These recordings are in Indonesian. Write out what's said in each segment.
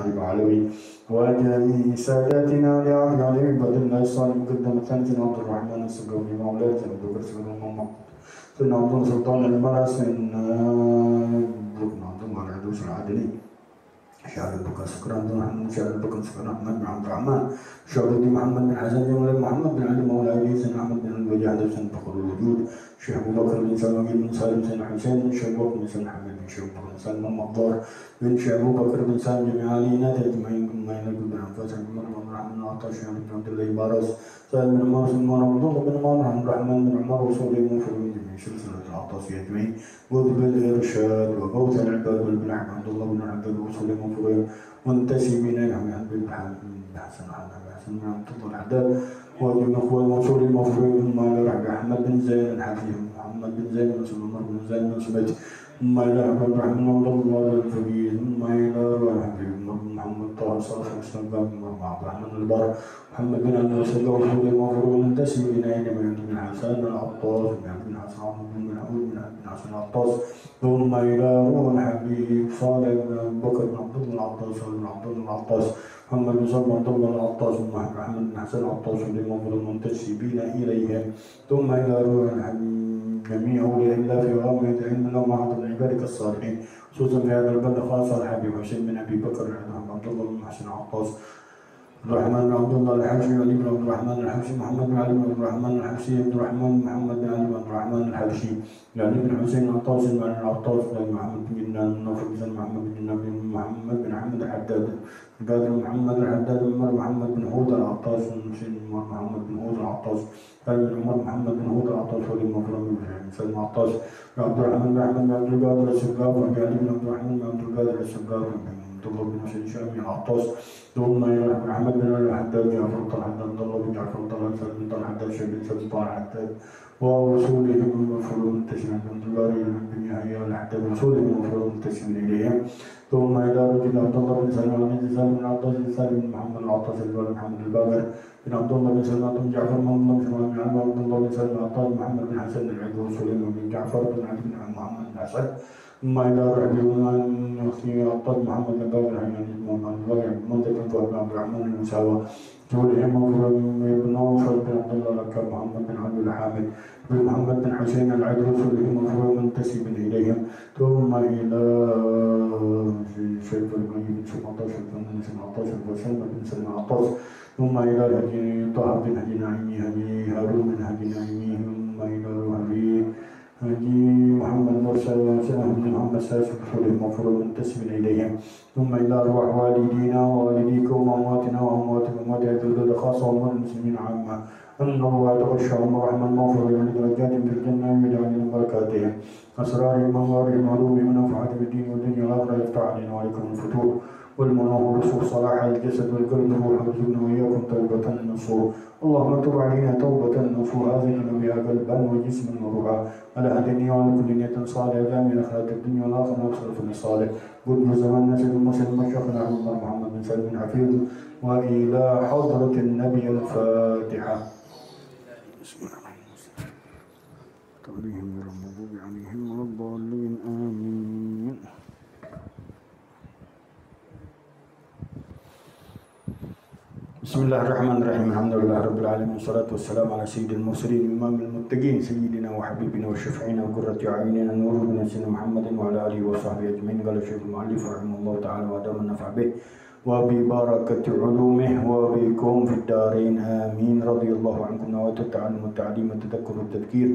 علي وعلوي وجميع ساداتنا لعبد علي بدر الله الصالح مقدم ثانية عبد الرحمن السقوي مولاة أبو بكر سيدنا محمد سيدنا عبد الله سلطان المرأة سيدنا بن عبد الله العدوس العادلي شعب بكر سكران بن محمد شعب بكر سكران أحمد بن عبد الرحمن شعب بن محمد بن حسن بن محمد بن علي مولى علي سيدنا أحمد بن الوجاه سيدنا فخر الوجود شيخ أبو بكر بن سلمى بن سالم سيدنا حسين شيخ أبو بكر بن سلمى محمد بن شيخ بن سلمى المقدار بن شيخ أبو بكر بن سالم جميع علينا تجمعين كما ينقل بن عباس بن عمر الرحمن العطاش بن عبد الله بارس سالم بن مارس بن عبد الله بن عمر بن الرحمن بن عمر وصول المفروض من سلسلة العطاس أجمعين وذبل الإرشاد وغوث العباد بن عبد الله بن عبد وصول المفروض منتسبين إلى عبد الحسن بن عبد الله الحداد ومن أخوة الموصول المفروض ما لرعب أحمد بن زين الحفيظ محمد بن زين بن عمر بن زين بن سميت ثم إلى عبد الرحمن عبد الله الفقيه ثم إلى الحبيب محمد طه صالح الإسلام بن عبد الرحمن البر محمد بن عبد الله وصول المفروض منتسب إلى بن حسن العطاس بن حسن بن عبد بن حسن العطاس ثم إلى روح الحبيب صالح بن بكر بن عبد الله العطاس بن عبد الله العطاس محمد بن سلمى عبد الله العطاس بن محمد بن حسن العطاس للمفروض المنتسبين إليهم ثم إلى روح الحبيب جميع أولياء الله في غامض علم الله مع عبادك الصالحين خصوصا في هذا البلد خاصة الحبيب حسين بن أبي بكر عبد الله بن حسن العطاس الرحمن بن عبد الله الحبشي علي بن عبد الرحمن الحبشي محمد بن علي بن عبد الرحمن الحبشي عبد الرحمن محمد بن علي بن عبد الرحمن الحبشي علي بن حسين العطاس بن العطاس بن محمد بن نوفل بن محمد بن نبي محمد بن حمد الحداد قادر محمد الحداد عمر محمد بن هود العطاس بن محمد بن هود العطاس بن عمر محمد بن هود العطاس ولي المفرم بن سلم العطاس عبد الرحمن بن احمد بن عبد القادر السقاف وعلي بن عبد الرحمن بن عبد القادر السقاف عبد الله بن حسين شامي العطاس ثم إلى أحمد بن الحداد جعفر طلحة عبد الله بن جعفر طلحة بن طلحة حداد شيخ بن سلم طلحة حداد ورسولهم المفروض منتسبا من دولار بن يحيى الحداد رسولهم المفروض منتسبا إليهم ثم إلى رجل عبد الله بن سلمة بن سالم بن عباس بن سالم بن محمد العطاس بن محمد الباقر بن عبد الله بن سلمة بن جعفر بن عبد الله بن سلمة العطاس محمد بن حسن العيد وسليمان بن جعفر بن علي بن محمد بن حسن ثم إلى رجل من أخي العطاس محمد بن باقر حيان محمد الباقر منتج بن عبد الرحمن المساوى جولهم بن نوفل بن عبد الله الأكرم محمد بن عبد الحامد بن محمد بن حسين العيد رسولهم المفروض منتسب إليهم ثم إلى شيخ القيم بن سلطان بن سلطان بن سلمة بن سلمة العطاس ثم إلى هدي طه بن هدي نعيمي هدي هارون بن هدي نعيمي ثم إلى هدي محمد مرسل سنة بن محمد ساسي رسولهم المفروض منتسب إليهم ثم إلى أرواح والدينا ووالديكم وأمواتنا وأمواتكم وأموات أهل خاصة وأموات المسلمين عامة أن الله يتغشاهم ورحمة المغفرة لدرجات في الجنة ويجعل من بركاتهم أسرارهم وأنوارهم علومهم ونفعات بالدين والدنيا والآخرة يفتح علينا وعليكم الفتوح والمنور والرسول صلاح الجسد والقلب والروح وارزقنا وإياكم توبة النصوح اللهم تب علينا توبة نصوحا زينا بها قلبا وجسما وروحا على هدني وعلى كل نية صالحة من أخلاق الدنيا والآخرة وصرفنا صالح قدر زماننا سيد المسلم مشيخنا عمر محمد بن سلم حفيظ وإلى حضرة النبي الفاتحة بسم الله الرحمن الرحيم توليهم من المغضوب عليهم ولا الضالين آمين بسم الله الرحمن الرحيم الحمد لله رب العالمين والصلاة والسلام على سيد المرسلين إمام المتقين سيدنا وحبيبنا وشفيعنا وقرة أعيننا نور بن سيدنا محمد وعلى آله وصحبه أجمعين قال الشيخ المؤلف رحمه الله تعالى وأدام النفع به وببركة علومه وبكم في الدارين آمين رضي الله عنكم نوات التعلم والتعليم والتذكر والتذكير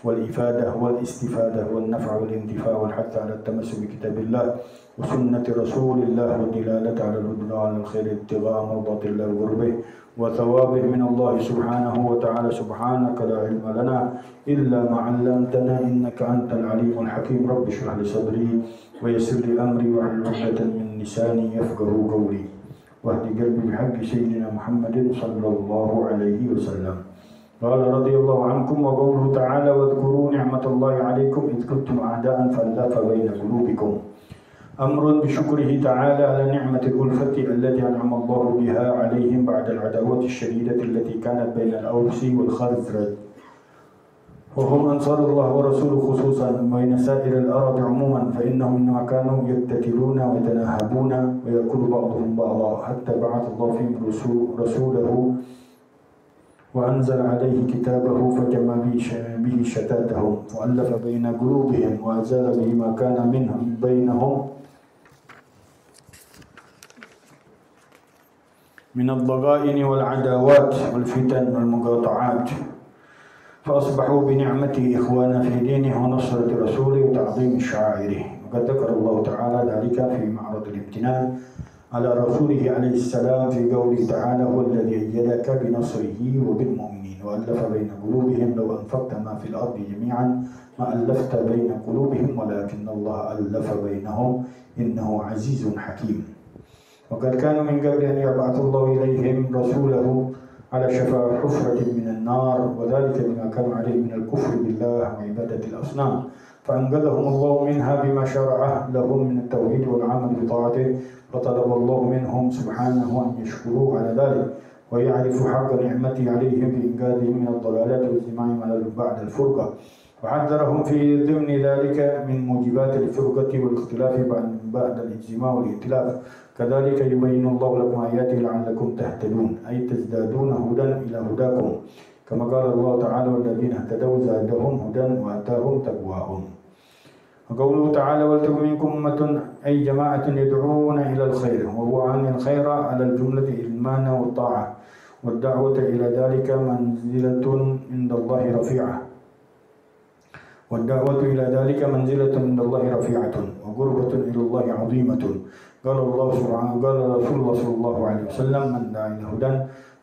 والإفادة والاستفادة والنفع والانتفاع والحث على التمسك بكتاب الله وسنة رسول الله والدلالة على الهدى وعلى الخير ابتغاء مرضات الله وقربه وثوابه من الله سبحانه وتعالى سبحانك لا علم لنا إلا ما علمتنا إنك أنت العليم الحكيم رب اشرح لي صدري ويسر لي أمري واحلل عقدة من لساني يفقهوا قولي واهد قلبي بحق سيدنا محمد صلى الله عليه وسلم قال رضي الله عنكم وقوله تعالى واذكروا نعمة الله عليكم إذ كنتم أعداء فألف بين قلوبكم أمر بشكره تعالى على نعمة الألفة التي أنعم الله بها عليهم بعد العداوة الشديدة التي كانت بين الأوس والخزرج وهم أنصار الله ورسوله خصوصا بين سائر الأرض عموما، فإنهم إنما كانوا يقتتلون ويتناهبون ويأكل بعضهم بعضا حتى بعث الله فيهم رسوله وأنزل عليه كتابه فجمع به شتاتهم وألف بين قلوبهم وأزال به ما كان بينهم من الضغائن والعداوات والفتن والمقاطعات، فأصبحوا بنعمته إخوانا في دينه ونصرة رسوله وتعظيم شعائره. وقد ذكر الله تعالى ذلك في معرض الامتنان على رسوله عليه السلام في قوله تعالى: هو الذي أيدك بنصره وبالمؤمنين وألف بين قلوبهم لو أنفقت ما في الأرض جميعا ما ألفت بين قلوبهم ولكن الله ألف بينهم إنه عزيز حكيم. وقد كانوا من قبل أن يبعث الله إليهم رسوله على شفا حفرة من النار، وذلك بما كانوا عليه من الكفر بالله وعبادة الأصنام، فأنقذهم الله منها بما شرعه لهم من التوحيد والعمل بطاعته، فطلب الله منهم سبحانه أن يشكروه على ذلك ويعرفوا حق نعمته عليهم بإنقاذهم من الضلالات واجتماعهم بعد الفرقة، وحذرهم في ضمن ذلك من موجبات الفرقة والاختلاف بعد الاجتماع والائتلاف. كذلك يبين الله لكم آياته لعلكم تهتدون، أي تزدادون هدى إلى هداكم، كما قال الله تعالى: والذين اهتدوا زادهم هدى وآتاهم تقواهم. وقوله تعالى: ولتكن منكم أمة، أي جماعة يدعون إلى الخير، وهو أن الخير على الجملة الإيمان والطاعة، والدعوة إلى ذلك منزلة عند الله رفيعة، وقربة إلى الله عظيمة. قال الله سبحانه، قال رسول الله صلى الله عليه وسلم: من دعا إلى هدى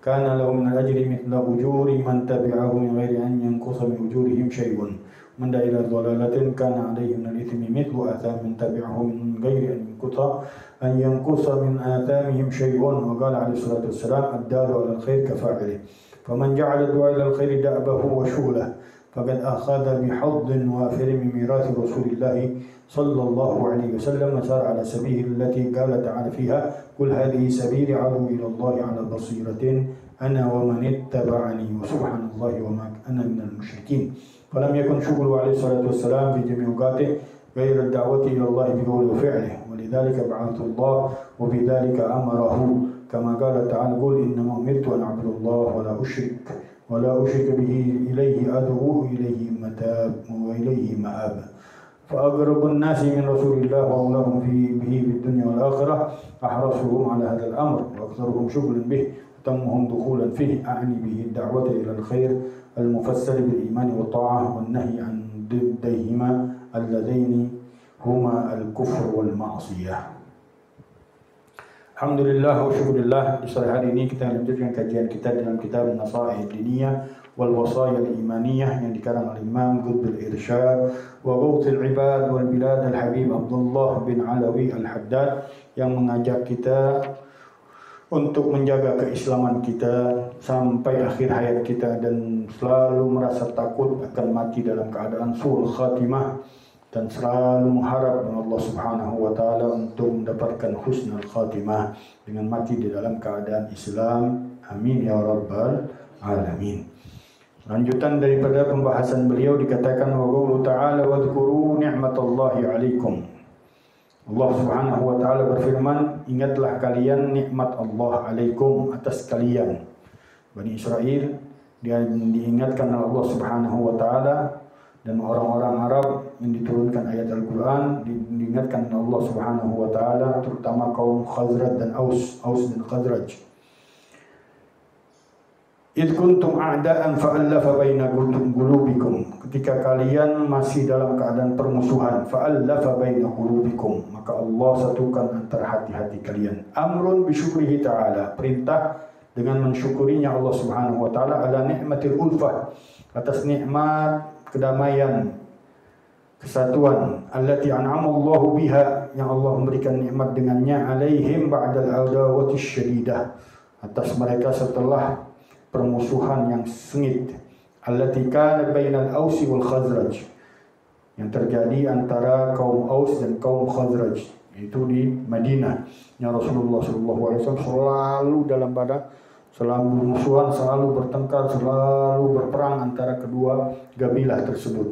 كان له من الأجر مثل أجور من تبعه من غير أن ينقص من أجورهم شيء، من دعا إلى ضلالة كان عليه من الإثم مثل آثام من تبعه من غير أن ينقص من آثامهم شيء. وقال عليه الصلاة والسلام: الدال على الخير كفاعله، فمن جعل الدعاء إلى الخير دأبه وشغله فقد أخذ بحظ وافر من ميراث رسول الله صلى الله عليه وسلم، وسار على سبيل التي قال تعالى فيها: قل هذه سبيلي أدعو إلى الله على بصيرة أنا ومن اتبعني وسبحان الله وما أنا من المشركين. فلم يكن شغله عليه الصلاة والسلام في جميع أوقاته غير الدعوة إلى الله بقوله وفعله، ولذلك بعث الله وبذلك أمره، كما قال تعالى: قل إنما أمرت أن أعبد الله ولا أشرك به إليه أدعو إليه متاب وإليه مآب. فأقرب الناس من رسول الله وأولاهم به في الدنيا والآخرة أحرصهم على هذا الأمر وأكثرهم شغلا به وتمهم دخولا فيه، أعني به الدعوة إلى الخير المفسر بالإيمان والطاعة والنهي عن ضديهما اللذين هما الكفر والمعصية. Alhamdulillah wa syukurillah, di sore hari ini kita lanjutkan kajian kita dalam kitab Nasaih Diniyah wal Wasaya al-Imaniyah yang dikarang oleh Imam Qutbul Irsyad wa Ghawthul Ibad wal Bilad al-Habib Abdullah bin Alawi al-Haddad, yang mengajak kita untuk menjaga keislaman kita sampai akhir hayat kita dan selalu merasa takut akan mati dalam keadaan su'ul khatimah, dan selalu mengharap dengan Allah Subhanahu wa taala untuk mendapatkan husnul khatimah dengan mati di dalam keadaan Islam. Amin ya rabbal alamin. Lanjutan daripada pembahasan beliau dikatakan: wa qawlu ta'ala wadhkuru ni'matallahi 'alaikum. Allah Subhanahu wa taala berfirman, ingatlah kalian nikmat Allah alaikum, atas kalian. Bani Israel diingatkan oleh Allah Subhanahu wa taala, dan orang-orang Arab yang diturunkan ayat Al-Quran diingatkan oleh Allah Subhanahu wa taala, terutama kaum Khazraj dan Aus dan Khazraj. Id kuntum a'da'an fa'allafa baina qulubikum, ketika kalian masih dalam keadaan permusuhan, fa'allafa baina qulubikum, maka Allah satukan antara hati-hati kalian. Amrun bi syukrihi ta'ala, perintah dengan mensyukurinya Allah Subhanahu wa taala, ala ni'matil ulfah, atas nikmat kedamaian, kesatuan, allati an'amallahu biha, yang Allah memberikan nikmat dengannya, alaihim ba'dal adawati syadidah, atas mereka setelah permusuhan yang sengit, allati kanat bainal Aus wal Khazraj, yang terjadi antara kaum Aus dan kaum Khazraj, yaitu di Madinah. Yang Rasulullah SAW selalu dalam pada selalu musuhan, selalu bertengkar, selalu berperang antara kedua kabilah tersebut.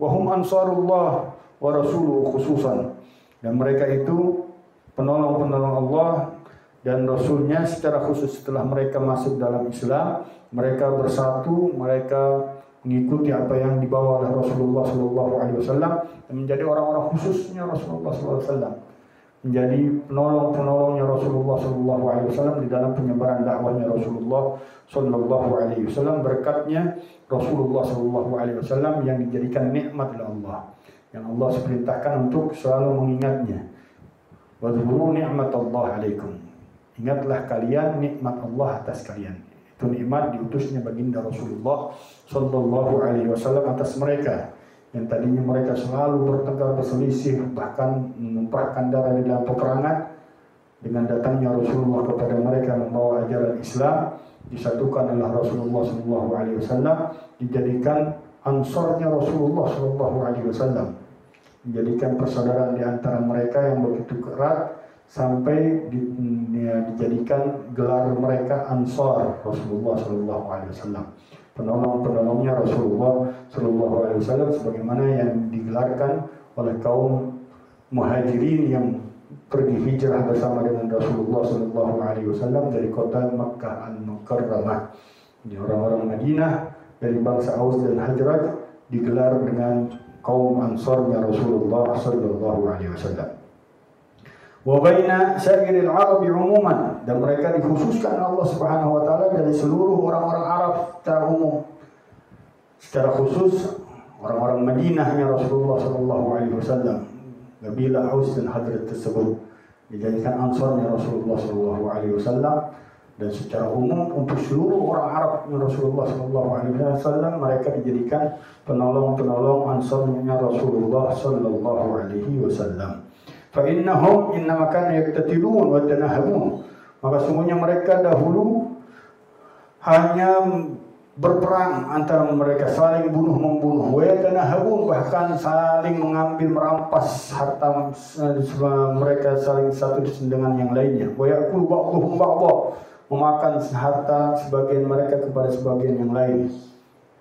Wahum ansarullah wa rasuluhu khususan, dan mereka itu penolong-penolong Allah dan Rasulnya secara khusus. Setelah mereka masuk dalam Islam, mereka bersatu, mereka mengikuti apa yang dibawa oleh Rasulullah SAW dan menjadi orang-orang khususnya Rasulullah SAW, menjadi penolong-penolongnya Rasulullah SAW di dalam penyebaran dakwahnya Rasulullah SAW. Berkatnya Rasulullah SAW yang dijadikan nikmat oleh Allah, yang Allah perintahkan untuk selalu mengingatnya. Wadhkuru ni'matallahi alaikum, ingatlah kalian nikmat Allah atas kalian. Itu nikmat diutusnya baginda Rasulullah SAW atas mereka yang tadinya mereka selalu bertengkar, berselisih, bahkan menumpahkan darah di dalam peperangan. Dengan datangnya Rasulullah kepada mereka membawa ajaran Islam, disatukan oleh Rasulullah SAW, dijadikan ansarnya Rasulullah SAW, menjadikan persaudaraan di antara mereka yang begitu erat sampai dijadikan gelar mereka Ansar Rasulullah SAW, penolong-penolongnya Rasulullah SAW, sebagaimana yang digelarkan oleh kaum muhajirin yang pergi hijrah bersama dengan Rasulullah SAW dari kota Makkah Al-Mukarramah. Orang-orang Madinah dari bangsa Aus dan Hajraj digelar dengan kaum Ansarnya Rasulullah SAW. Wa baina sa'iril Arabi umuman, dan mereka dikhususkan Allah Subhanahu wa taala dari seluruh orang-orang Arab secara umum. Secara khusus orang-orang Madinahnya Rasulullah SAW, kabilah Aus dan Hajraj tersebut dijadikan ansarnya Rasulullah SAW, dan secara umum untuk seluruh orang Arabnya Rasulullah SAW mereka dijadikan penolong-penolong ansarnya Rasulullah SAW. Fa innahum innama kana yaktatilun wa tanahabun, maka sungguhnya mereka dahulu hanya berperang antara mereka, saling bunuh-membunuh, wa tanahabun, bahkan saling mengambil merampas harta mereka, saling satu dengan yang lainnya, wa yakulu ba'dhum ba'dha, memakan harta sebagian mereka kepada sebagian yang lain,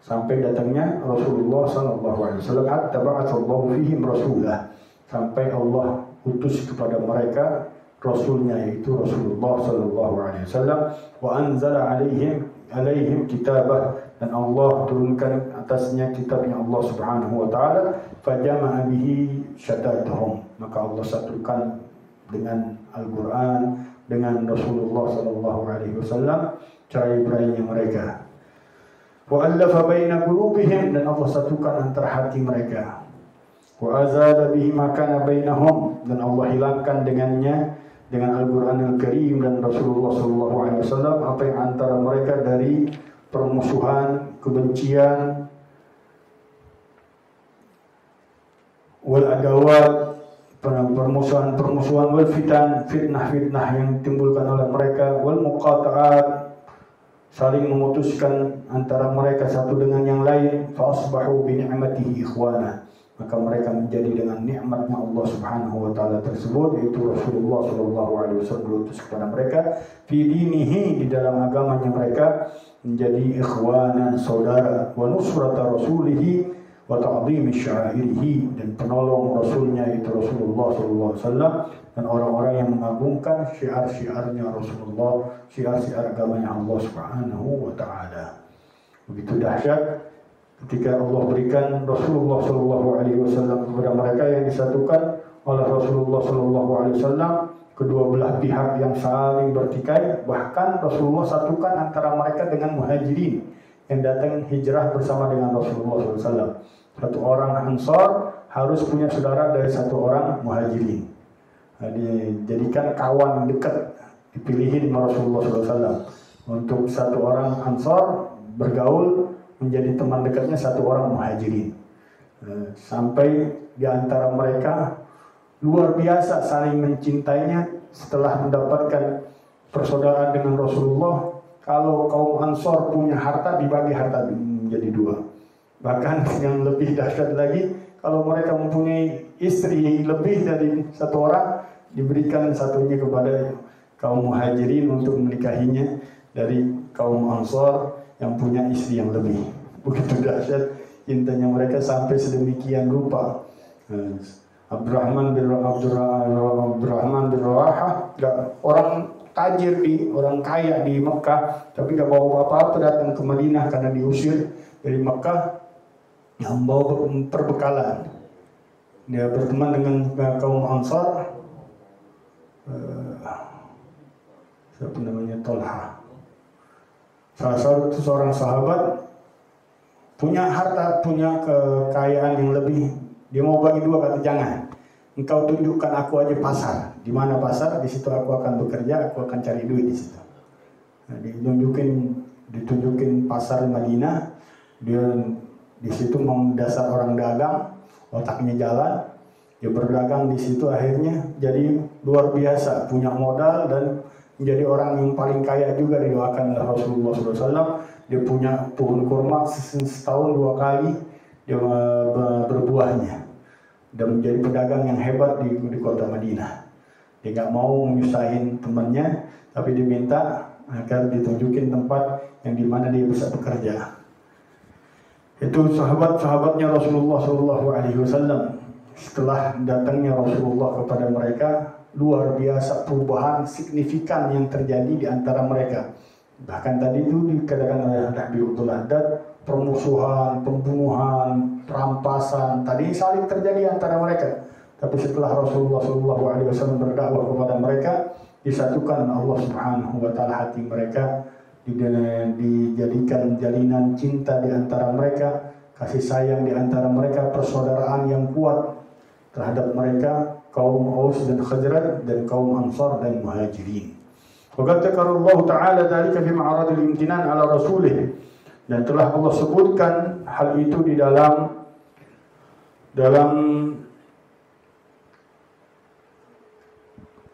sampai datangnya Rasulullah SAW. Hatta ba'atsallahu fihim rasulah, sampai Allah utus kepada mereka Rasulnya, yaitu Rasulullah SAW. Wa anzala alaihim kitabah, dan Allah turunkan atasnya kitabnya Allah Subhanahu wa taala. Fajama'a bihi syatatahum, maka Allah satukan dengan Al-Quran, dengan Rasulullah SAW cerai-berainya mereka. Wa allafa baina qulubihim, dan Allah satukan antara hati mereka. Wa azala bihi ma kana bainahum, dan Allah hilangkan dengannya, dengan Al-Quran Al-Karim dan Rasulullah SAW, apa yang antara mereka dari permusuhan, kebencian, wal adawat, permusuhan, wal fitnah yang ditimbulkan oleh mereka, wal muqata'at, saling memutuskan antara mereka satu dengan yang lain. Fa asbahu bi ni'matihi ikhwana, maka mereka menjadi dengan nikmatnya Allah Subhanahu wa taala tersebut, yaitu Rasulullah SAW diutus kepada mereka, fi dinihi, di dalam agamanya mereka menjadi ikhwanan, saudara, wa nusrata rasulihi wa ta'zimi syairihi, dan penolong Rasulnya yaitu Rasulullah SAW, dan orang-orang yang mengagungkan syiar-syiarnya Rasulullah, syiar-syiar agamanya Allah Subhanahu wa taala. Begitu dahsyat ketika Allah berikan Rasulullah SAW kepada mereka yang disatukan oleh Rasulullah SAW, kedua belah pihak yang saling bertikai. Bahkan Rasulullah satukan antara mereka dengan muhajirin yang datang hijrah bersama dengan Rasulullah SAW. Satu orang Ansar harus punya saudara dari satu orang muhajirin. Dijadikan kawan dekat, dipilihin Rasulullah SAW untuk satu orang Ansar bergaul menjadi teman dekatnya satu orang muhajirin. Sampai di antara mereka luar biasa saling mencintainya setelah mendapatkan persaudaraan dengan Rasulullah. Kalau kaum Ansar punya harta, dibagi harta menjadi dua. Bahkan yang lebih dahsyat lagi, kalau mereka mempunyai istri lebih dari satu orang, diberikan satunya kepada kaum muhajirin untuk menikahinya, dari kaum Ansar yang punya istri yang lebih. Begitu dahsyat cintanya mereka sampai sedemikian rupa. Abdurrahman bin Rawahah, orang tajir orang kaya di Mekah, tapi gak bawa apa-apa datang ke Madinah karena diusir dari Mekah, yang bawa perbekalan. Dia berteman dengan kaum Ansar, siapa namanya, Tolha. Salah satu seorang sahabat punya harta, punya kekayaan yang lebih. Dia mau bagi dua, kata jangan. Engkau tunjukkan aku aja pasar. Di mana pasar? Di situ aku akan bekerja, aku akan cari duit di situ. Nah, ditunjukin pasar Madinah. Dia di situ mendasar orang dagang, otaknya jalan. Dia berdagang di situ, akhirnya jadi luar biasa, punya modal dan menjadi orang yang paling kaya juga, didoakan oleh Rasulullah SAW. Dia punya pohon kurma setahun 2 kali dia berbuahnya, dan menjadi pedagang yang hebat di kota Madinah. Dia gak mau menyusahin temannya, tapi diminta agar ditunjukin tempat yang dimana dia bisa bekerja. Itu sahabat-sahabatnya Rasulullah SAW. Setelah datangnya Rasulullah kepada mereka, luar biasa perubahan signifikan yang terjadi di antara mereka. Bahkan tadi itu dikatakan oleh Nabi Abdul Haddad, permusuhan, pembunuhan, perampasan tadi saling terjadi antara mereka. Tapi setelah Rasulullah SAW berdakwah kepada mereka, disatukan Allah Subhanahu wa taala hati mereka, dijadikan jalinan cinta di antara mereka, kasih sayang di antara mereka, persaudaraan yang kuat terhadap mereka, kaum Aus dan Khazraj dan kaum Ansar dan Muhajirin. Waqad dzakara Allah Ta'ala dzalika fi ma'radil imtinan ala rasulih, dan telah Allah sebutkan hal itu di dalam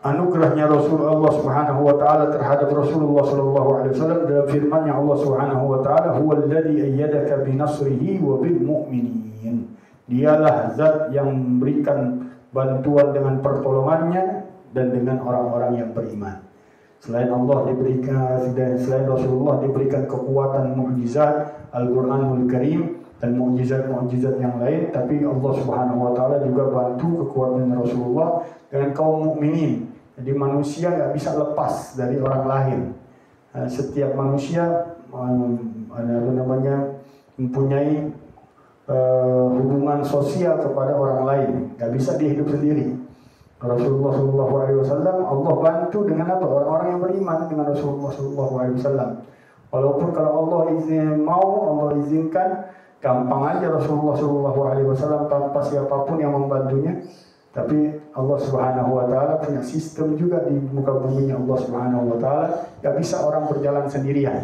anugerahnya Rasulullah Subhanahu wa taala terhadap Rasulullah sallallahu alaihi wasallam dalam firman-Nya Allah Subhanahu wa taala, huwal ladzi ayyadaka bi nasrihi wa bil mu'minin. Dialah zat yang memberikan bantuan dengan pertolongannya dan dengan orang-orang yang beriman. Selain Rasulullah diberikan kekuatan mukjizat Al-Qur'anul Karim dan mukjizat-mukjizat yang lain, tapi Allah Subhanahu wa taala juga bantu kekuatan Rasulullah dengan kaum mukminin. Jadi manusia nggak bisa lepas dari orang lain. Setiap manusia mempunyai hubungan sosial kepada orang lain. Nggak bisa dia hidup sendiri. Rasulullah SAW Allah bantu dengan apa? Orang-orang yang beriman dengan Rasulullah SAW. Walaupun kalau Allah Allah izinkan, gampang aja Rasulullah SAW tanpa siapapun yang membantunya. Tapi Allah Subhanahu wa taala punya sistem juga di muka buminya Allah Subhanahu wa taala. Gak bisa orang berjalan sendirian.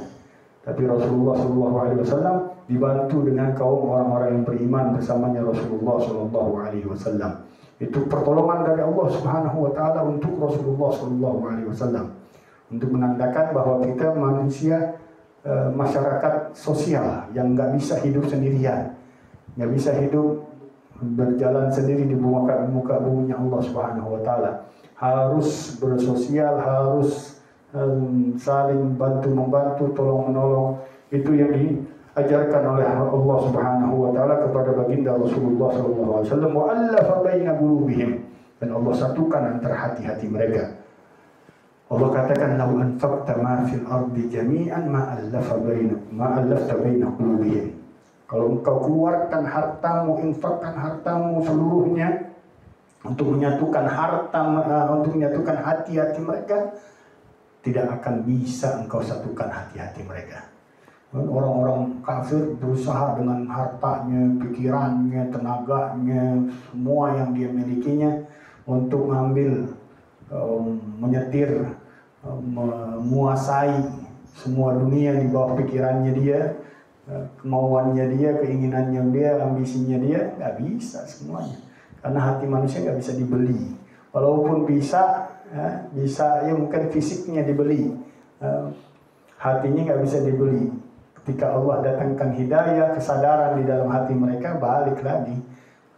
Tapi Rasulullah SAW dibantu dengan kaum orang-orang yang beriman bersamanya Rasulullah SAW. Itu pertolongan dari Allah Subhanahu wa taala untuk Rasulullah SAW, untuk menandakan bahwa kita manusia masyarakat sosial yang nggak bisa hidup sendirian, nggak bisa hidup berjalan sendiri di muka buminya Allah Subhanahu wa taala. Harus bersosial, harus saling bantu-membantu, tolong-menolong. Itu yang diajarkan oleh Allah Subhanahu wa taala kepada baginda Rasulullah SAW. Wa allafa baina qulubihim, dan Allah satukan antara hati-hati mereka. Allah katakan, "Lau anfaqta ma fil ardi jami'an ma allafta baina qulubihim." Kalau engkau keluarkan hartamu, infakkan hartamu seluruhnya untuk menyatukan untuk menyatukan hati-hati mereka, tidak akan bisa engkau satukan hati-hati mereka. Orang-orang kafir berusaha dengan hartanya, pikirannya, tenaganya, semua yang dia milikinya untuk mengambil, menyetir, menguasai semua dunia di bawah pikirannya dia, kemauannya dia, keinginannya dia, ambisinya dia. Nggak bisa semuanya, karena hati manusia nggak bisa dibeli. Walaupun bisa ya mungkin fisiknya dibeli, hatinya nggak bisa dibeli. Ketika Allah datangkan hidayah, kesadaran di dalam hati mereka, balik lagi.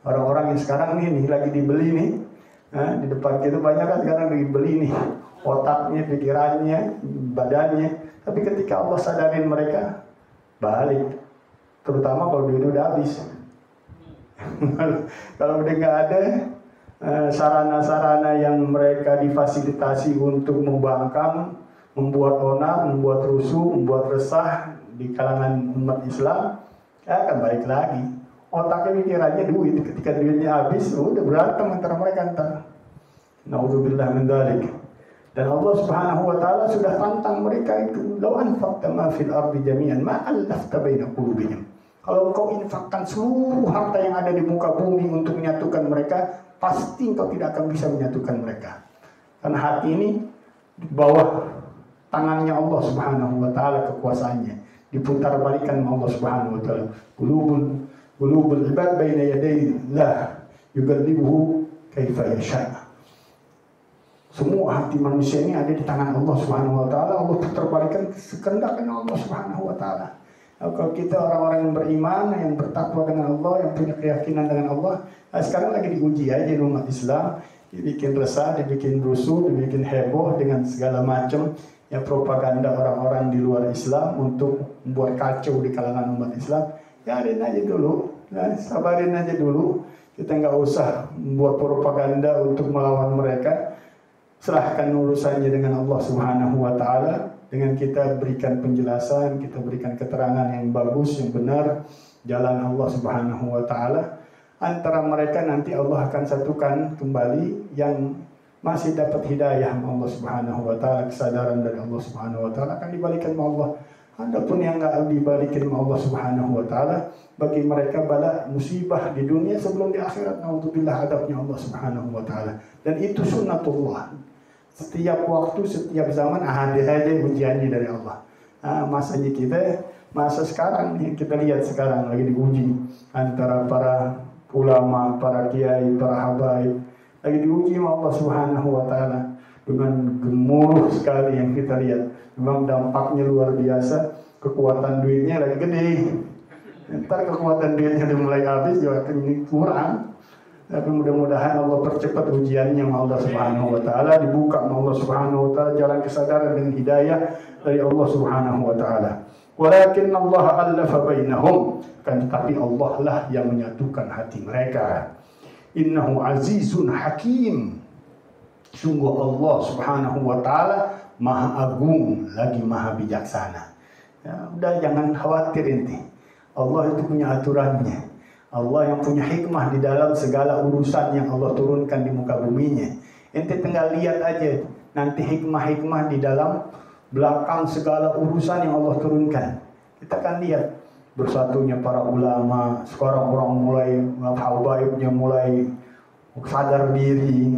Orang-orang yang sekarang ini lagi dibeli nih, di depan kita banyak kan sekarang dibeli nih. otaknya, pikirannya, badannya. Tapi ketika Allah sadarin mereka, balik. Terutama kalau duit udah habis. Kalau udah nggak ada sarana-sarana yang mereka difasilitasi untuk membangkang, membuat onar, membuat rusuh, membuat resah di kalangan umat Islam, ya akan balik lagi. Otaknya, pikirannya duit. Ketika duitnya habis, udah berantem antara mereka ntar. Na'udzubillah min dzalik. Dan Allah Subhanahu wa taala sudah tantang mereka itu, "Law anfaqta ma fil ardi jami'an ma allafta baina qulubihim." Kalau engkau infakkan seluruh harta yang ada di muka bumi untuk menyatukan mereka, pasti engkau tidak akan bisa menyatukan mereka. Karena hati ini di bawah tangannya Allah Subhanahu wa taala, kekuasaannya diputar balikan Allah Subhanahu wa taala. Qulubul ibad baina yaday Allah yuqallibuhu kaifa yasha. Semua hati manusia ini ada di tangan Allah Subhanahu wa taala. Allah putar balikan sekendaknya Allah Subhanahu wa taala. Kalau kita orang-orang yang beriman, yang bertakwa dengan Allah, yang punya keyakinan dengan Allah, sekarang lagi diuji aja di umat Islam, dibikin resah, dibikin rusuh, dibikin heboh dengan segala macam ya propaganda orang-orang di luar Islam untuk membuat kacau di kalangan umat Islam. Ya aja dulu, ya, sabarin aja dulu. Kita nggak usah membuat propaganda untuk melawan mereka. Serahkan urusannya dengan Allah Subhanahu wa taala. Dengan kita berikan penjelasan, kita berikan keterangan yang bagus, yang benar, jalan Allah Subhanahu wa taala. Antara mereka nanti Allah akan satukan kembali yang masih dapat hidayah Allah Subhanahu wa taala, kesadaran dari Allah Subhanahu wa taala akan dibalikan sama Allah. Adapun yang enggak dibalikin sama Allah Subhanahu wa taala, bagi mereka bala musibah di dunia sebelum di akhirat, naudzubillah adabnya Allah Subhanahu wa taala. Dan itu sunnatullah. Setiap waktu, setiap zaman ada aja ujiannya dari Allah. Masanya kita, masa sekarang yang kita lihat sekarang lagi diuji antara para ulama, para kiai, para habaib, lagi diuji sama Allah Subhanahu wa taala dengan gemuruh sekali yang kita lihat. Memang dampaknya luar biasa, kekuatan duitnya lagi gede. Ntar kekuatan duitnya udah mulai habis juga ini kurang. Tapi mudah-mudahan Allah percepat ujiannya sama Allah Subhanahu wa taala, dibuka sama Allah Subhanahu wa taala jalan kesadaran dan hidayah dari Allah Subhanahu wa taala. Walakin Allah allafa bainahum, kan tapi Allah lah yang menyatukan hati mereka. Innahu azizun hakim. Sungguh Allah Subhanahu wa taala Maha Agung lagi Maha Bijaksana. Ya, udah jangan khawatir inti. Allah itu punya aturannya. Allah yang punya hikmah di dalam segala urusan yang Allah turunkan di muka buminya. Ente tinggal lihat aja nanti hikmah-hikmah di dalam belakang segala urusan yang Allah turunkan. Kita akan lihat bersatunya para ulama, sekarang orang mulai habaibnya mulai sadar diri.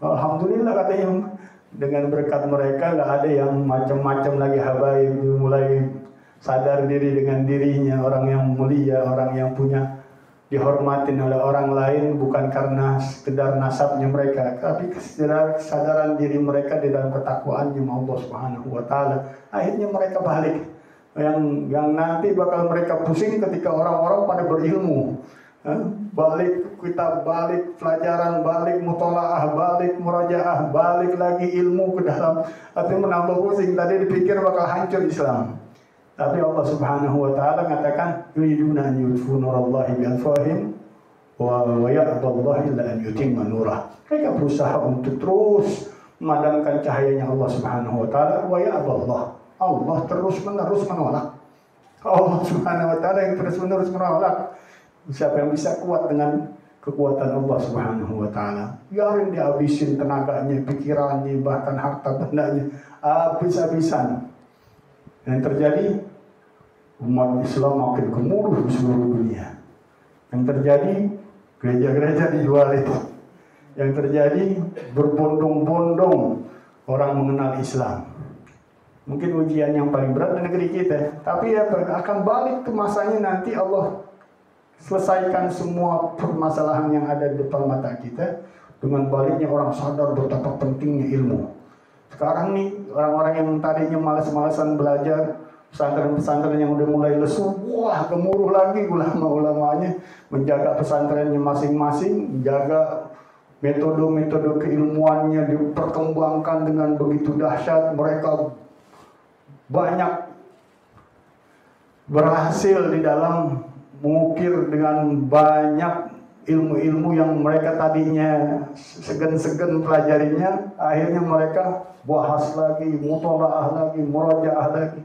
Alhamdulillah katanya dengan berkat mereka nggak ada yang macam-macam lagi habaib mulai sadar diri dengan dirinya, orang yang mulia, orang yang punya dihormatin oleh orang lain bukan karena sekedar nasabnya mereka, tapi kesadaran diri mereka di dalam ketakwaannya Allah Subhanahu wa taala. Akhirnya mereka balik. Yang nanti bakal mereka pusing ketika orang-orang pada berilmu. Balik kitab, balik pelajaran, balik mutolaah, balik murajaah, balik lagi ilmu ke dalam, artinya menambah pusing. Tadi dipikir bakal hancur Islam. Tapi Allah Subhanahu wa taala mengatakan yuriduna an yudfu nurallahi bi afwahihim wa ya'budullaha illa an yutimma nurah. Mereka berusaha untuk terus memadamkan cahayanya Allah Subhanahu wa taala, wa ya'budullah. Allah terus-menerus menolak. Allah Subhanahu wa taala yang terus-menerus menolak. Siapa yang bisa kuat dengan kekuatan Allah Subhanahu wa taala? Biarin dihabisin tenaganya, pikirannya, bahkan harta bendanya habis-habisan. Yang terjadi umat Islam makin gemuruh di seluruh dunia. Yang terjadi gereja-gereja dijual itu. Yang terjadi berbondong-bondong orang mengenal Islam. Mungkin ujian yang paling berat di negeri kita. Tapi ya akan balik ke masanya nanti Allah selesaikan semua permasalahan yang ada di depan mata kita dengan baliknya orang sadar betapa pentingnya ilmu. Sekarang nih orang-orang yang tadinya malas-malasan belajar, pesantren-pesantren yang udah mulai lesu, wah gemuruh lagi ulama-ulamanya menjaga pesantrennya masing-masing, menjaga metode-metode keilmuannya diperkembangkan dengan begitu dahsyat. Mereka banyak berhasil di dalam mengukir dengan banyak ilmu-ilmu yang mereka tadinya segan-segan pelajarinya. Akhirnya mereka bahas lagi, mutalaah lagi, murajaah lagi.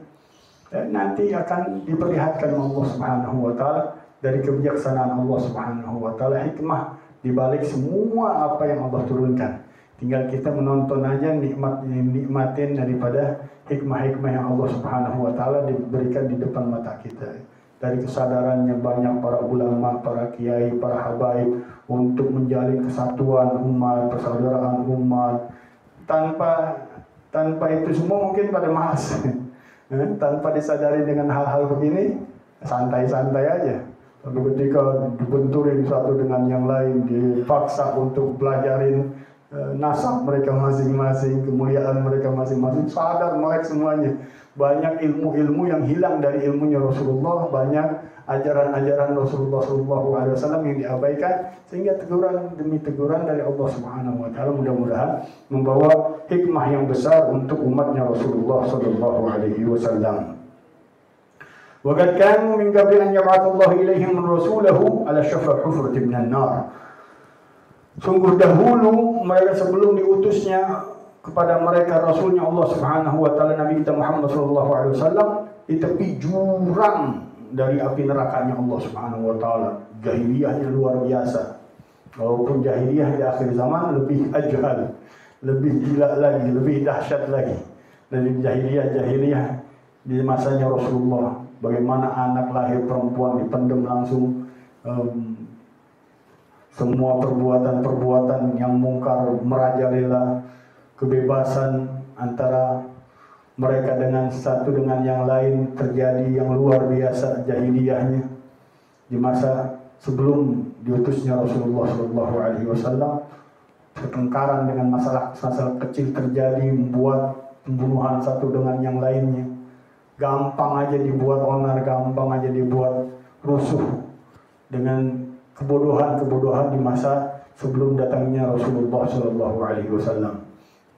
Dan nanti akan diperlihatkan Allah Subhanahu wa taala dari kebijaksanaan Allah Subhanahu wa taala, hikmah di balik semua apa yang Allah turunkan. Tinggal kita menonton aja, nikmatin daripada hikmah-hikmah yang Allah Subhanahu wa taala diberikan di depan mata kita. Dari kesadarannya banyak para ulama, para kiai, para habaib untuk menjalin kesatuan umat, persaudaraan umat. Tanpa itu semua mungkin pada malas. Tanpa disadari dengan hal-hal begini, santai-santai aja. Tapi ketika dibenturin satu dengan yang lain, dipaksa untuk belajarin nasab mereka masing-masing, kemuliaan mereka masing-masing, sadar melek semuanya. Banyak ilmu-ilmu yang hilang dari ilmunya Rasulullah, banyak ajaran-ajaran Rasulullah SAW yang diabaikan, sehingga teguran demi teguran dari Allah Subhanahu wa taala mudah-mudahan membawa hikmah yang besar untuk umatnya Rasulullah SAW. Wa qad kanu min qabli an yab'athallahu ilaihim rasulahu ala syafa hufratin minan nar. Sungguh dahulu mereka sebelum diutusnya kepada mereka Rasulnya Allah Subhanahu wa taala Nabi kita Muhammad sallallahu alaihi wasallam di tepi jurang dari api nerakanya Allah Subhanahu wa taala. Jahiliyahnya luar biasa. Walaupun jahiliyah di akhir zaman lebih ajhal, lebih gila lagi, lebih dahsyat lagi dari jahiliyah di masanya Rasulullah. Bagaimana anak lahir perempuan dipendam langsung, semua perbuatan-perbuatan yang mungkar merajalela, kebebasan antara mereka dengan satu dengan yang lain terjadi yang luar biasa jahiliyahnya di masa sebelum diutusnya Rasulullah SAW. Pertengkaran dengan masalah kecil terjadi, membuat pembunuhan satu dengan yang lainnya. Gampang aja dibuat onar, gampang aja dibuat rusuh dengan kebodohan-kebodohan di masa sebelum datangnya Rasulullah SAW.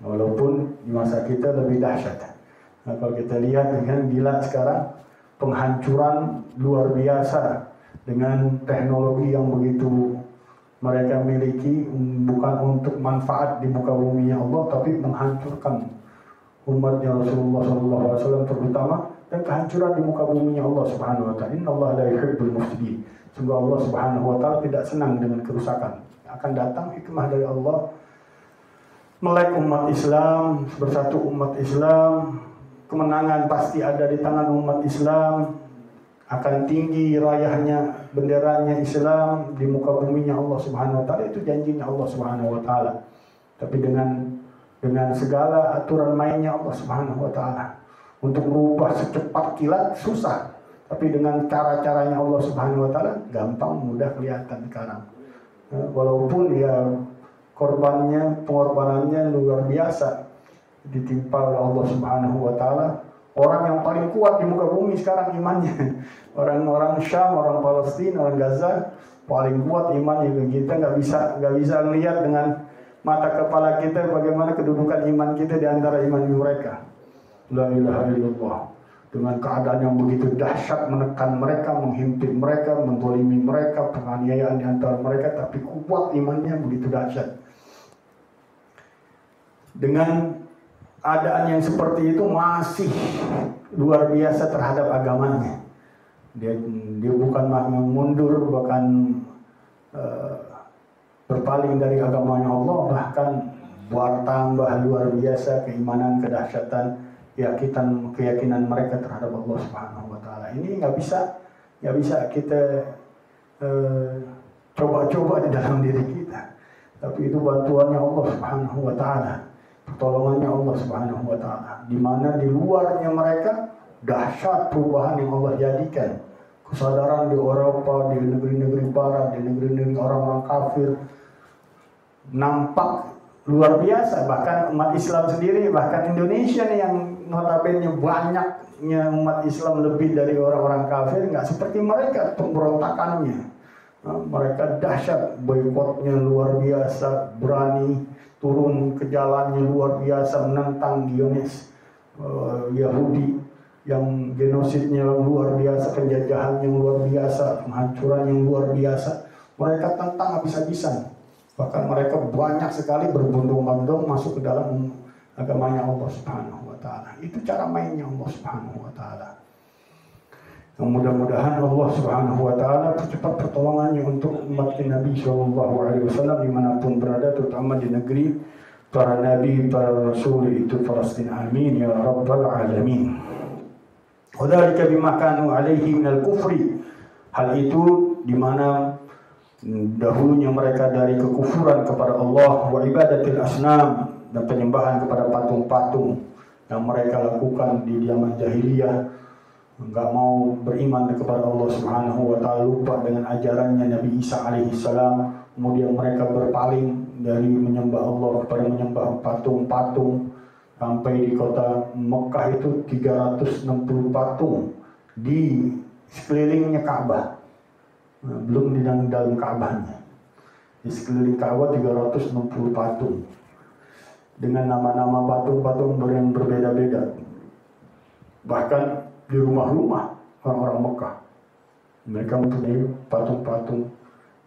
Walaupun di masa kita lebih dahsyat. Nah, kalau kita lihat dengan gila sekarang, penghancuran luar biasa dengan teknologi yang begitu mereka miliki, bukan untuk manfaat di muka bumi Allah, tapi menghancurkan umatnya Rasulullah SAW terutama, dan kehancuran di muka bumi Allah Subhanahu wa taala. Innallaha la yuhibbul mufsidin. Sungguh Allah Subhanahu wa taala tidak senang dengan kerusakan. Akan datang hikmah dari Allah, melek umat Islam, bersatu umat Islam. Kemenangan pasti ada di tangan umat Islam. Akan tinggi rayahnya, benderanya Islam di muka buminya Allah Subhanahu wa taala. Itu janjinya Allah Subhanahu wa taala. Tapi dengan segala aturan mainnya Allah Subhanahu wa taala, untuk merubah secepat kilat susah. Tapi dengan cara-caranya Allah Subhanahu wa taala gampang, mudah kelihatan sekarang. Walaupun ya pengorbanannya luar biasa ditimpa oleh Allah Subhanahu wa taala. Orang yang paling kuat di muka bumi sekarang imannya. Orang-orang Syam, orang Palestina, orang Gaza paling kuat imannya. Kita nggak bisa melihat dengan mata kepala kita bagaimana kedudukan iman kita di antara iman mereka. La ilaha illallah. Dengan keadaan yang begitu dahsyat menekan mereka, menghimpit mereka, menzalimi mereka, penganiayaan di antara mereka, tapi kuat imannya begitu dahsyat. Dengan keadaan yang seperti itu masih luar biasa terhadap agamanya. Dia bukan mundur, bahkan berpaling dari agamanya Allah, bahkan bertambah luar biasa keimanan, kedahsyatan, keyakinan mereka terhadap Allah Subhanahu wa taala. Ini nggak bisa kita coba-coba di dalam diri kita. Tapi itu bantuannya Allah Subhanahu wa taala, pertolongannya Allah Subhanahu wa taala. Di mana di luarnya mereka dahsyat perubahan yang Allah jadikan. Kesadaran di Eropa, di negeri-negeri barat, di negeri-negeri orang-orang kafir nampak luar biasa. Bahkan umat Islam sendiri, bahkan Indonesia nih yang notabene banyaknya umat Islam lebih dari orang-orang kafir, nggak seperti mereka pemberontakannya. Mereka dahsyat, boikotnya luar biasa, berani turun ke jalannya luar biasa, menentang Zionis, Yahudi yang genosidnya luar biasa, penjajahan yang luar biasa, penghancuran yang luar biasa. Mereka tentang habis-habisan. Bahkan mereka banyak sekali berbondong-bondong masuk ke dalam agamanya Allah Subhanahu wa taala. Itu cara mainnya Allah Subhanahu wa taala. Mudah-mudahan Allah Subhanahu wa taala percepat pertolongannya untuk umat Nabi sallallahu alaihi wasallam dimanapun berada, terutama di negeri para nabi, para rasul itu Palestin. Amin ya rabbal alamin. Wa dzalika bima kanu alaihi minal kufri. Hal itu di mana dahulunya mereka dari kekufuran kepada Allah, wa ibadatil asnam, dan penyembahan kepada patung-patung yang mereka lakukan di zaman jahiliyah. Enggak mau beriman kepada Allah Subhanahu wa taala, lupa dengan ajarannya Nabi Isa alaihi salam. Kemudian mereka berpaling dari menyembah Allah kepada menyembah patung-patung, sampai di kota Mekah itu 360 patung di sekelilingnya Ka'bah. Belum di dalam Ka'bahnya. Di sekeliling Ka'bah 360 patung dengan nama-nama patung-patung yang berbeda-beda. Bahkan di rumah-rumah orang-orang Mekah mereka mempunyai patung-patung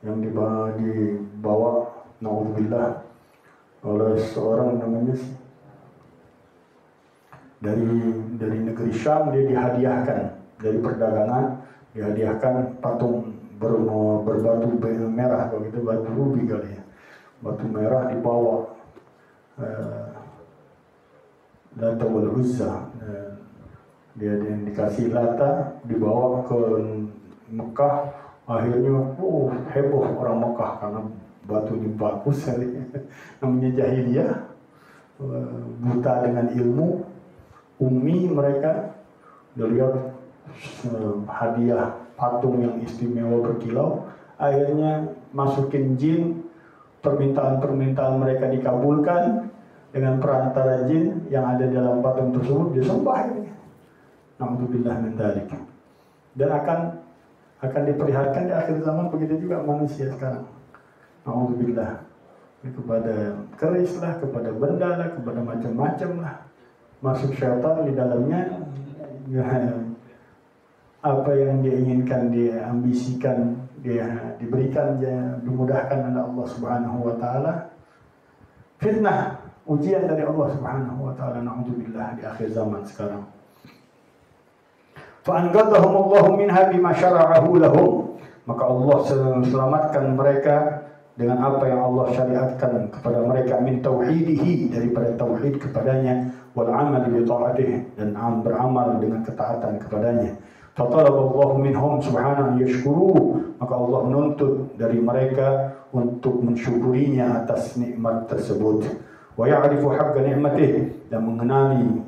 yang dibawa naudzubillah oleh seorang namanya dari negeri Syam. Dia dihadiahkan dari perdagangan, dihadiahkan patung berbatu merah, begitu, batu rubi kali ya, batu merah dibawa Lata wal Uzza. Dia dikasih Lata, dibawa ke Mekah. Akhirnya heboh orang Mekah karena batu ini bagus sekali. Namanya jahiliyah, buta dengan ilmu, ummi mereka. Dilihat hadiah patung yang istimewa berkilau, akhirnya masukin jin, permintaan-permintaan mereka dikabulkan dengan perantara jin yang ada dalam patung tersebut, disembah ini. Alhamdulillah min dzalik. Dan akan diperlihatkan di akhir zaman begitu juga manusia sekarang. Alhamdulillah. Kepada keris lah, kepada benda lah, kepada macam-macam lah. Masuk syaitan di dalamnya. Apa yang dia inginkan, dia ambisikan, dia diberikan, dia dimudahkan oleh Allah Subhanahu wa taala. Fitnah, ujian dari Allah Subhanahu wa taala, na'udzubillah, di akhir zaman sekarang. Fa'anqadhahumullahu minha bima syara'ahu lahum, maka Allah selamatkan mereka dengan apa yang Allah syariatkan kepada mereka, min tauhidihi, daripada tauhid kepadanya, wal amal bi ta'atihi, dan beramal dengan ketaatan kepadanya. Fatalaballahu minhum subhanahu yashkuru, maka Allah menuntut dari mereka untuk mensyukurinya atas nikmat tersebut. Wa ya'rifu haqqa ni'matih, dan mengenali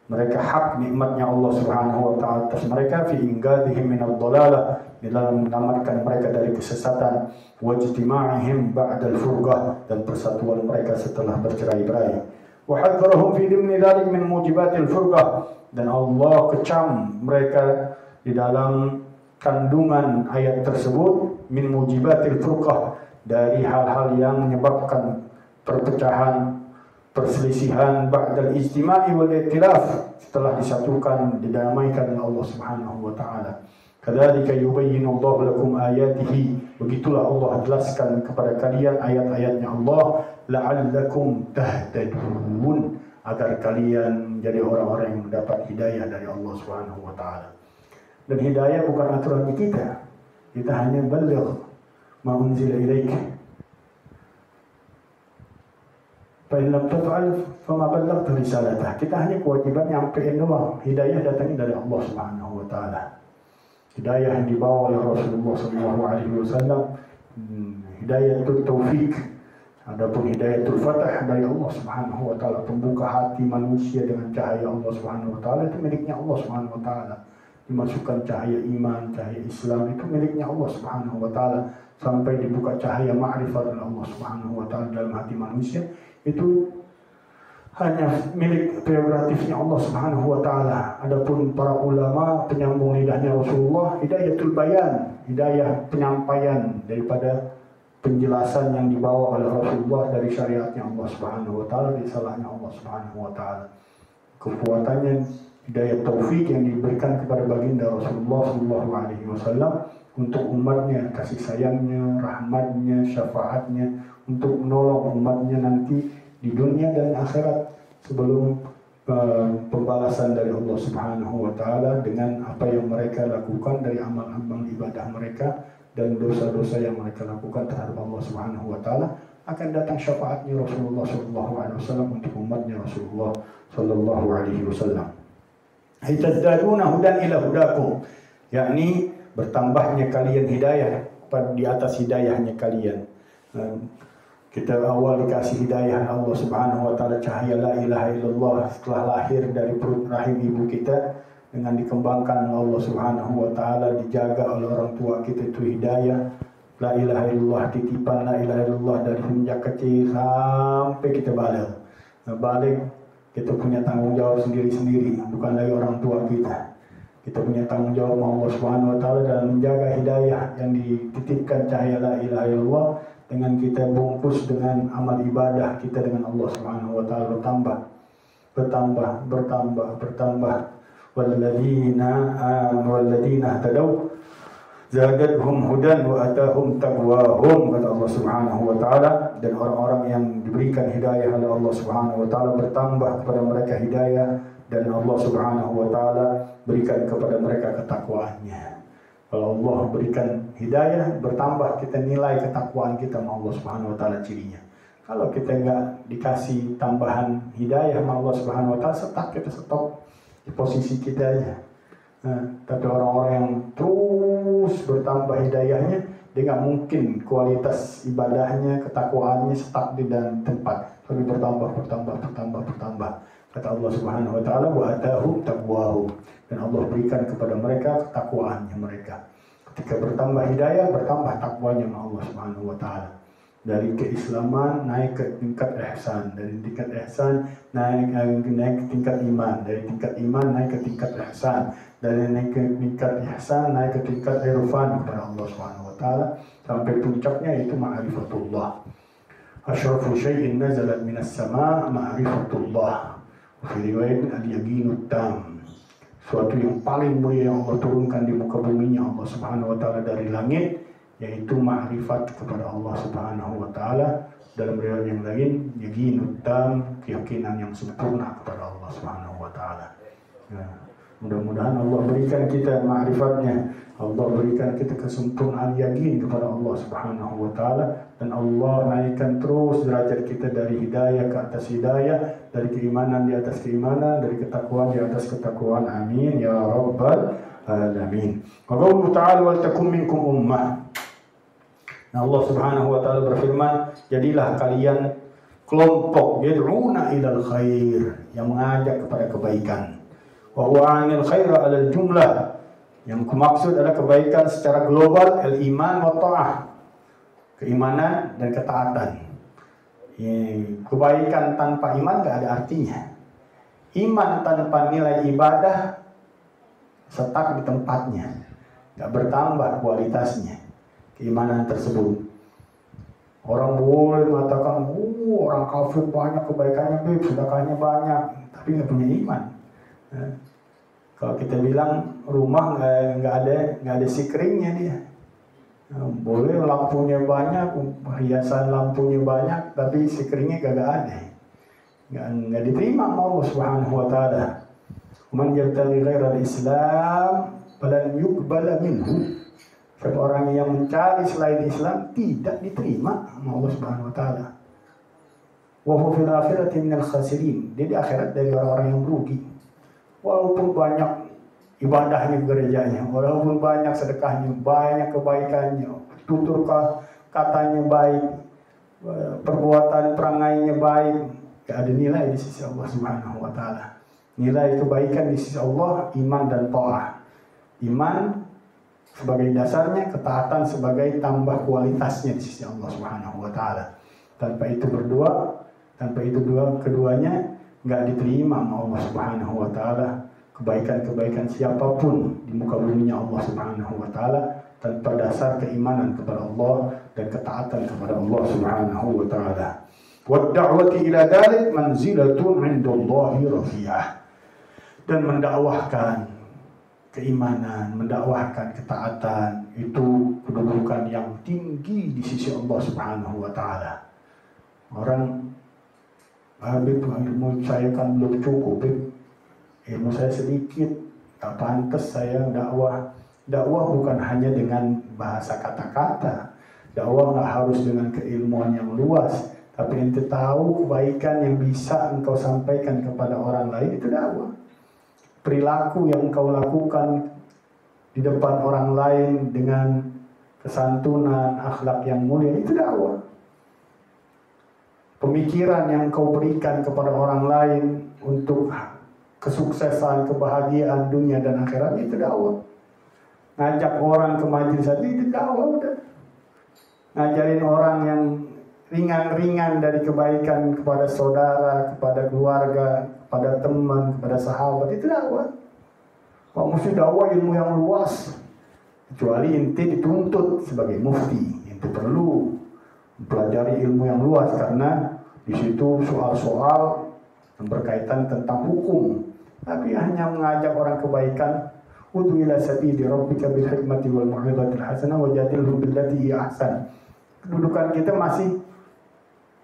mereka hak nikmatnya Allah Subhanahu wa taala atas mereka, fi ingadihim min ad-dhalalah, di dalam menyelamatkan mereka dari kesesatan, wa ijtima'ihim ba'da al-furqah, dan persatuan mereka setelah bercerai-berai. Wa hadzarahum fi dimni dzalik min mujibatil furqah, dan Allah kecam mereka di dalam kandungan ayat tersebut, min mujibatil furqah, dari hal-hal yang menyebabkan perpecahan, perselisihan, ba'dal ijtima'i wal i'tilaf, setelah disatukan, didamaikan oleh Allah Subhanahu wa taala. Kadzalika yubayyinu Allahu lakum ayatihi, begitulah Allah jelaskan kepada kalian ayat-ayatnya Allah, la'allakum tahtadun, agar kalian menjadi orang-orang yang mendapat hidayah dari Allah Subhanahu wa taala. Dan hidayah bukan aturan kita. Kita hanya baligh ma unzila ilaik. Fa in lam taf'al fama ballaghta risalatah. Kita hanya kewajiban nyampein doang. Hidayah datangnya dari Allah Subhanahu wa taala. Hidayah yang dibawa oleh Rasulullah sallallahu alaihi wasallam, hidayatul taufik. Adapun hidayatul fatah dari Allah Subhanahu wa taala, pembuka hati manusia dengan cahaya Allah Subhanahu wa taala, itu miliknya Allah Subhanahu wa taala. Dimasukkan cahaya iman, cahaya Islam, itu miliknya Allah Subhanahu wa taala, sampai dibuka cahaya ma'rifat oleh Allah Subhanahu wa taala dalam hati manusia. Itu hanya milik prerogatifnya Allah Subhanahu wa taala. Adapun para ulama penyambung lidahnya Rasulullah, hidayatul bayan, hidayah penyampaian daripada penjelasan yang dibawa oleh Rasulullah dari syariatnya Allah Subhanahu wa taala, risalahnya Allah Subhanahu wa taala. Kekuatannya hidayah taufik yang diberikan kepada baginda Rasulullah sallallahu alaihi wasallam untuk umatnya, kasih sayangnya, rahmatnya, syafaatnya untuk menolong umatnya nanti di dunia dan akhirat sebelum pembalasan dari Allah Subhanahu wa taala dengan apa yang mereka lakukan dari amal-amal ibadah mereka dan dosa-dosa yang mereka lakukan terhadap Allah Subhanahu wa taala. Akan datang syafaatnya Rasulullah sallallahu alaihi wasallam untuk umatnya Rasulullah sallallahu alaihi wasallam. Tazdaduna hudan ila hudakum, yakni bertambahnya kalian hidayah di atas hidayahnya kalian. Kita awal dikasih hidayah Allah Subhanahu wa taala, cahaya la ilaha illallah setelah lahir dari perut rahim ibu kita, dengan dikembangkan Allah Subhanahu wa taala, dijaga oleh orang tua kita itu hidayah la ilaha illallah, titipan la ilaha illallah dari sejak kecil sampai kita balik. Balik kita punya tanggung jawab sendiri-sendiri, bukan lagi orang tua kita. Kita punya tanggung jawab Allah Subhanahu wa taala dalam menjaga hidayah yang dititipkan cahaya la ilaha illallah, dengan kita bungkus dengan amal ibadah kita dengan Allah Subhanahu wa taala bertambah. Walladzina tadaw zadatuhum hudan wa atahum taqwahum, kata Allah Subhanahu wa taala, dan orang-orang yang diberikan hidayah oleh Allah Subhanahu wa taala bertambah kepada mereka hidayah, dan Allah Subhanahu wa taala berikan kepada mereka ketakwaannya. Kalau Allah berikan hidayah, bertambah kita nilai ketakwaan kita sama Allah Subhanahu wa taala cirinya. Kalau kita enggak dikasih tambahan hidayah sama Allah Subhanahu wa taala, kita stop di posisi kita aja. Tapi orang-orang yang terus bertambah hidayahnya, dia nggak mungkin kualitas ibadahnya, ketakwaannya stuck di dalam tempat, tapi bertambah. Kata Allah Subhanahu wa taala, wa atahum taqwahum, dan Allah berikan kepada mereka ketakwaannya mereka. Ketika bertambah hidayah, bertambah takwanya Allah Subhanahu wa taala. Dari keislaman naik ke tingkat ihsan, dari tingkat ihsan naik ke tingkat iman, dari tingkat iman naik ke tingkat ihsan, dari naik ke tingkat ihsan naik ke tingkat irfan kepada Allah Subhanahu wa taala, sampai puncaknya itu ma'rifatullah. Asyrafu syai'in nazalat minas sama' ma'rifatullah. Fi riwayat al-yaqinut tam. Suatu yang paling mulia yang Allah turunkan di muka buminya Allah Subhanahu wa taala dari langit, yaitu ma'rifat kepada Allah Subhanahu wa taala. Dalam riwayat yang lain, yaqinut tam, keyakinan yang sempurna kepada Allah Subhanahu wa taala. Mudah-mudahan Allah berikan kita ma'rifatnya, Allah berikan kita kesempurnaan yakin kepada Allah Subhanahu wa taala, dan Allah naikkan terus derajat kita dari hidayah ke atas hidayah, dari keimanan di atas keimanan, dari ketakwaan di atas ketakwaan. Amin ya rabbal alamin. Wa qawluhu ta'ala wal takum minkum ummah. Nah, Allah Subhanahu wa taala berfirman, jadilah kalian kelompok yad'una ilal khair, yang mengajak kepada kebaikan. Wa huwa 'anil khaira 'alal jumlah, yang maksud adalah kebaikan secara global, al-iman wa ta'ah, keimanan dan ketaatan. Kebaikan tanpa iman enggak ada artinya. Iman tanpa nilai ibadah stuck di tempatnya, enggak bertambah kualitasnya keimanan tersebut. Orang boleh mengatakan, orang kafir banyak kebaikannya, sedekahnya banyak, tapi nggak punya iman. Kalau kita bilang rumah nggak ada sikringnya dia, boleh lampunya banyak, hiasan lampunya banyak, tapi sikringnya kagak ada, nggak diterima Allah Subhanahu wa taala. Man yabtaghi ghairal Islam falan yuqbala minhu. Orang yang mencari selain Islam tidak diterima oleh Allah Subhanahu wa taala. Wa huwa fil akhirati minal khasirin. Dia di akhirat dari orang-orang yang merugi. Walaupun banyak ibadahnya gerejanya, walaupun banyak sedekahnya, banyak kebaikannya, tutur katanya baik, perbuatan perangainya baik, tidak ada nilai di sisi Allah Subhanahu wa taala. Nilai kebaikan di sisi Allah iman dan ta'ah. Iman sebagai dasarnya, ketaatan sebagai tambah kualitasnya di sisi Allah Subhanahu wa taala. Tanpa itu keduanya nggak diterima sama Allah Subhanahu wa Ta'ala. Kebaikan-kebaikan siapapun di muka buminya Allah Subhanahu wa Ta'ala tanpa dasar keimanan kepada Allah dan ketaatan kepada Allah Subhanahu wa Ta'ala. Wadda'wati ila dzalik manzilatun 'indallahi rafi'ah. Dan mendakwahkan keimanan, mendakwahkan ketaatan itu kedudukan yang tinggi di sisi Allah Subhanahu wa Ta'ala. Orang Habib, ilmu saya kan belum cukup, ilmu saya sedikit, tak pantas saya dakwah. Dakwah bukan hanya dengan bahasa kata-kata, dakwah nggak harus dengan keilmuan yang luas, tapi ente tahu kebaikan yang bisa engkau sampaikan kepada orang lain, itu dakwah. Perilaku yang engkau lakukan di depan orang lain dengan kesantunan, akhlak yang mulia, itu dakwah. Pemikiran yang engkau berikan kepada orang lain untuk kesuksesan, kebahagiaan dunia dan akhirat, itu dakwah. Ngajak orang ke majelis itu dakwah udah. Ngajarin orang yang ringan-ringan dari kebaikan kepada saudara, kepada keluarga, kepada teman, kepada sahabat, itu dakwah. Kalau mesti dakwah ilmu yang luas, kecuali inti dituntut sebagai mufti, itu perlu pelajari ilmu yang luas karena di situ soal-soal yang berkaitan tentang hukum. Tapi hanya mengajak orang kebaikan, ud'u ila sabili rabbika bil hikmati wal mau'izatil hasanah wajadilhum billati hiya ahsan. Kedudukan kita masih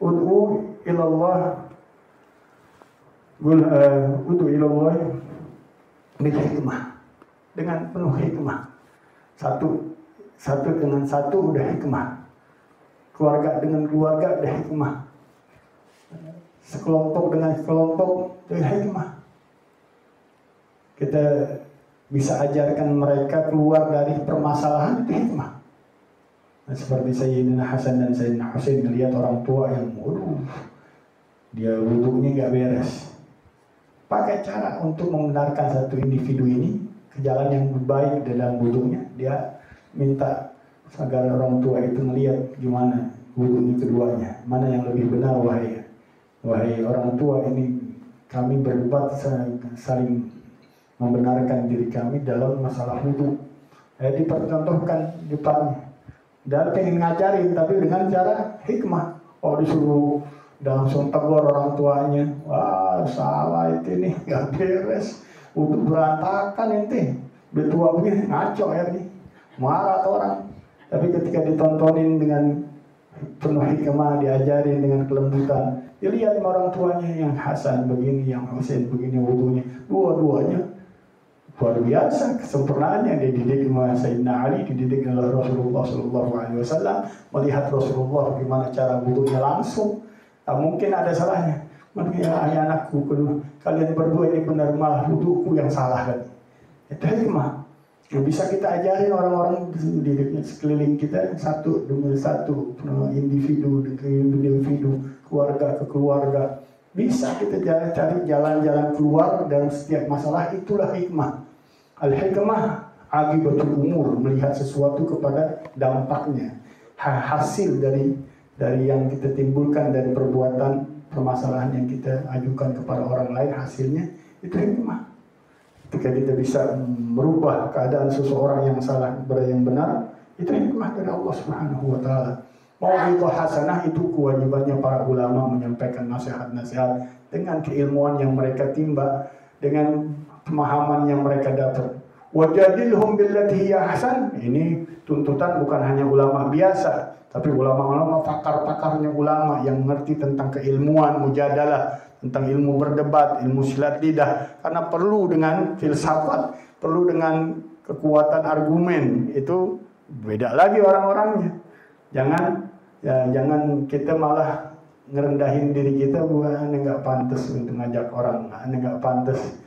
ud'u ilallah ud'u ilallah bil hikmah, dengan penuh hikmah. Satu dengan satu udah hikmah. Keluarga dengan keluarga udah hikmah. Sekelompok dengan sekelompok udah hikmah. Kita bisa ajarkan mereka keluar dari permasalahan, itu hikmah. Nah, seperti Sayyidina Hasan dan Sayyidina Husain melihat orang tua yang dia wudunya nggak beres. Pakai cara untuk membenarkan satu individu ini ke jalan yang baik dalam wudunya, dia minta agar orang tua itu melihat gimana wudunya keduanya, mana yang lebih benar, wahai orang tua, ini kami berdebat saling membenarkan diri kami dalam masalah wudu. Dipercontohkan depannya. Dan pengen ngajarin tapi dengan cara hikmah. Oh, disuruh langsung tegur orang tuanya, wah salah itu nih, gak beres, wudu berantakan ente, udah tua begini, ngaco ya nih, marah orang. Tapi ketika ditontonin dengan penuh hikmah, diajarin dengan kelembutan, dilihat orang tuanya, yang Hasan begini, yang Husain begini wudunya, dua-duanya luar biasa kesempurnaannya. Dididik oleh Sayyidina Ali, dididik oleh Rasulullah SAW, melihat Rasulullah gimana cara wudunya langsung. Tak mungkin ada salahnya. Makanya anakku, kalian berdua ini benar, malah wuduku yang salah kan. Itu hikmah. Yang bisa kita ajarin orang-orang di sekeliling kita, satu demi satu, individu ke individu, keluarga ke keluarga. Bisa kita cari jalan-jalan keluar dalam setiap masalah, itulah hikmah. Al-hikmah aqibatul umur, melihat sesuatu kepada dampaknya, hasil dari yang kita timbulkan dari perbuatan permasalahan yang kita ajukan kepada orang lain, hasilnya itu hikmah. Ketika kita bisa merubah keadaan seseorang yang salah kepada yang benar, itu hikmah dari Allah Subhanahu wa Ta'ala. Mau'izah hasanah itu kewajibannya para ulama, menyampaikan nasihat-nasihat dengan keilmuan yang mereka timba, dengan pemahaman yang mereka dapat. Wajadilhum billati hiya ahsan, ini tuntutan bukan hanya ulama biasa, tapi ulama-ulama pakar-pakarnya ulama yang mengerti tentang keilmuan mujadalah, tentang ilmu berdebat, ilmu silat lidah, karena perlu dengan filsafat, perlu dengan kekuatan argumen. Itu beda lagi orang-orangnya. Jangan kita malah ngerendahin diri kita, ane nggak pantas untuk ngajak orang, ane nggak pantas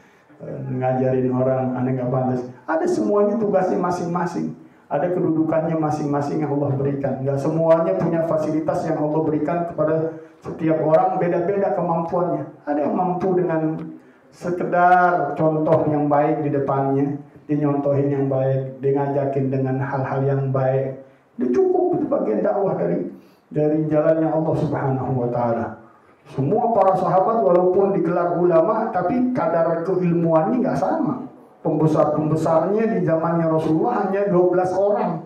ngajarin orang, ane nggak pantas. Ada semuanya tugasnya masing-masing, ada kedudukannya masing-masing yang Allah berikan. Nggak semuanya punya fasilitas yang Allah berikan kepada setiap orang, beda-beda kemampuannya. Ada yang mampu dengan sekedar contoh yang baik di depannya, dia nyontohin yang baik, dia ngajakin dengan hal-hal yang baik. Dia cukup, itu bagian dakwah dari jalannya Allah Subhanahu wa Ta'ala. Semua para sahabat walaupun digelar ulama, tapi kadar keilmuannya nggak sama. Pembesar-pembesarnya di zamannya Rasulullah hanya 12 orang.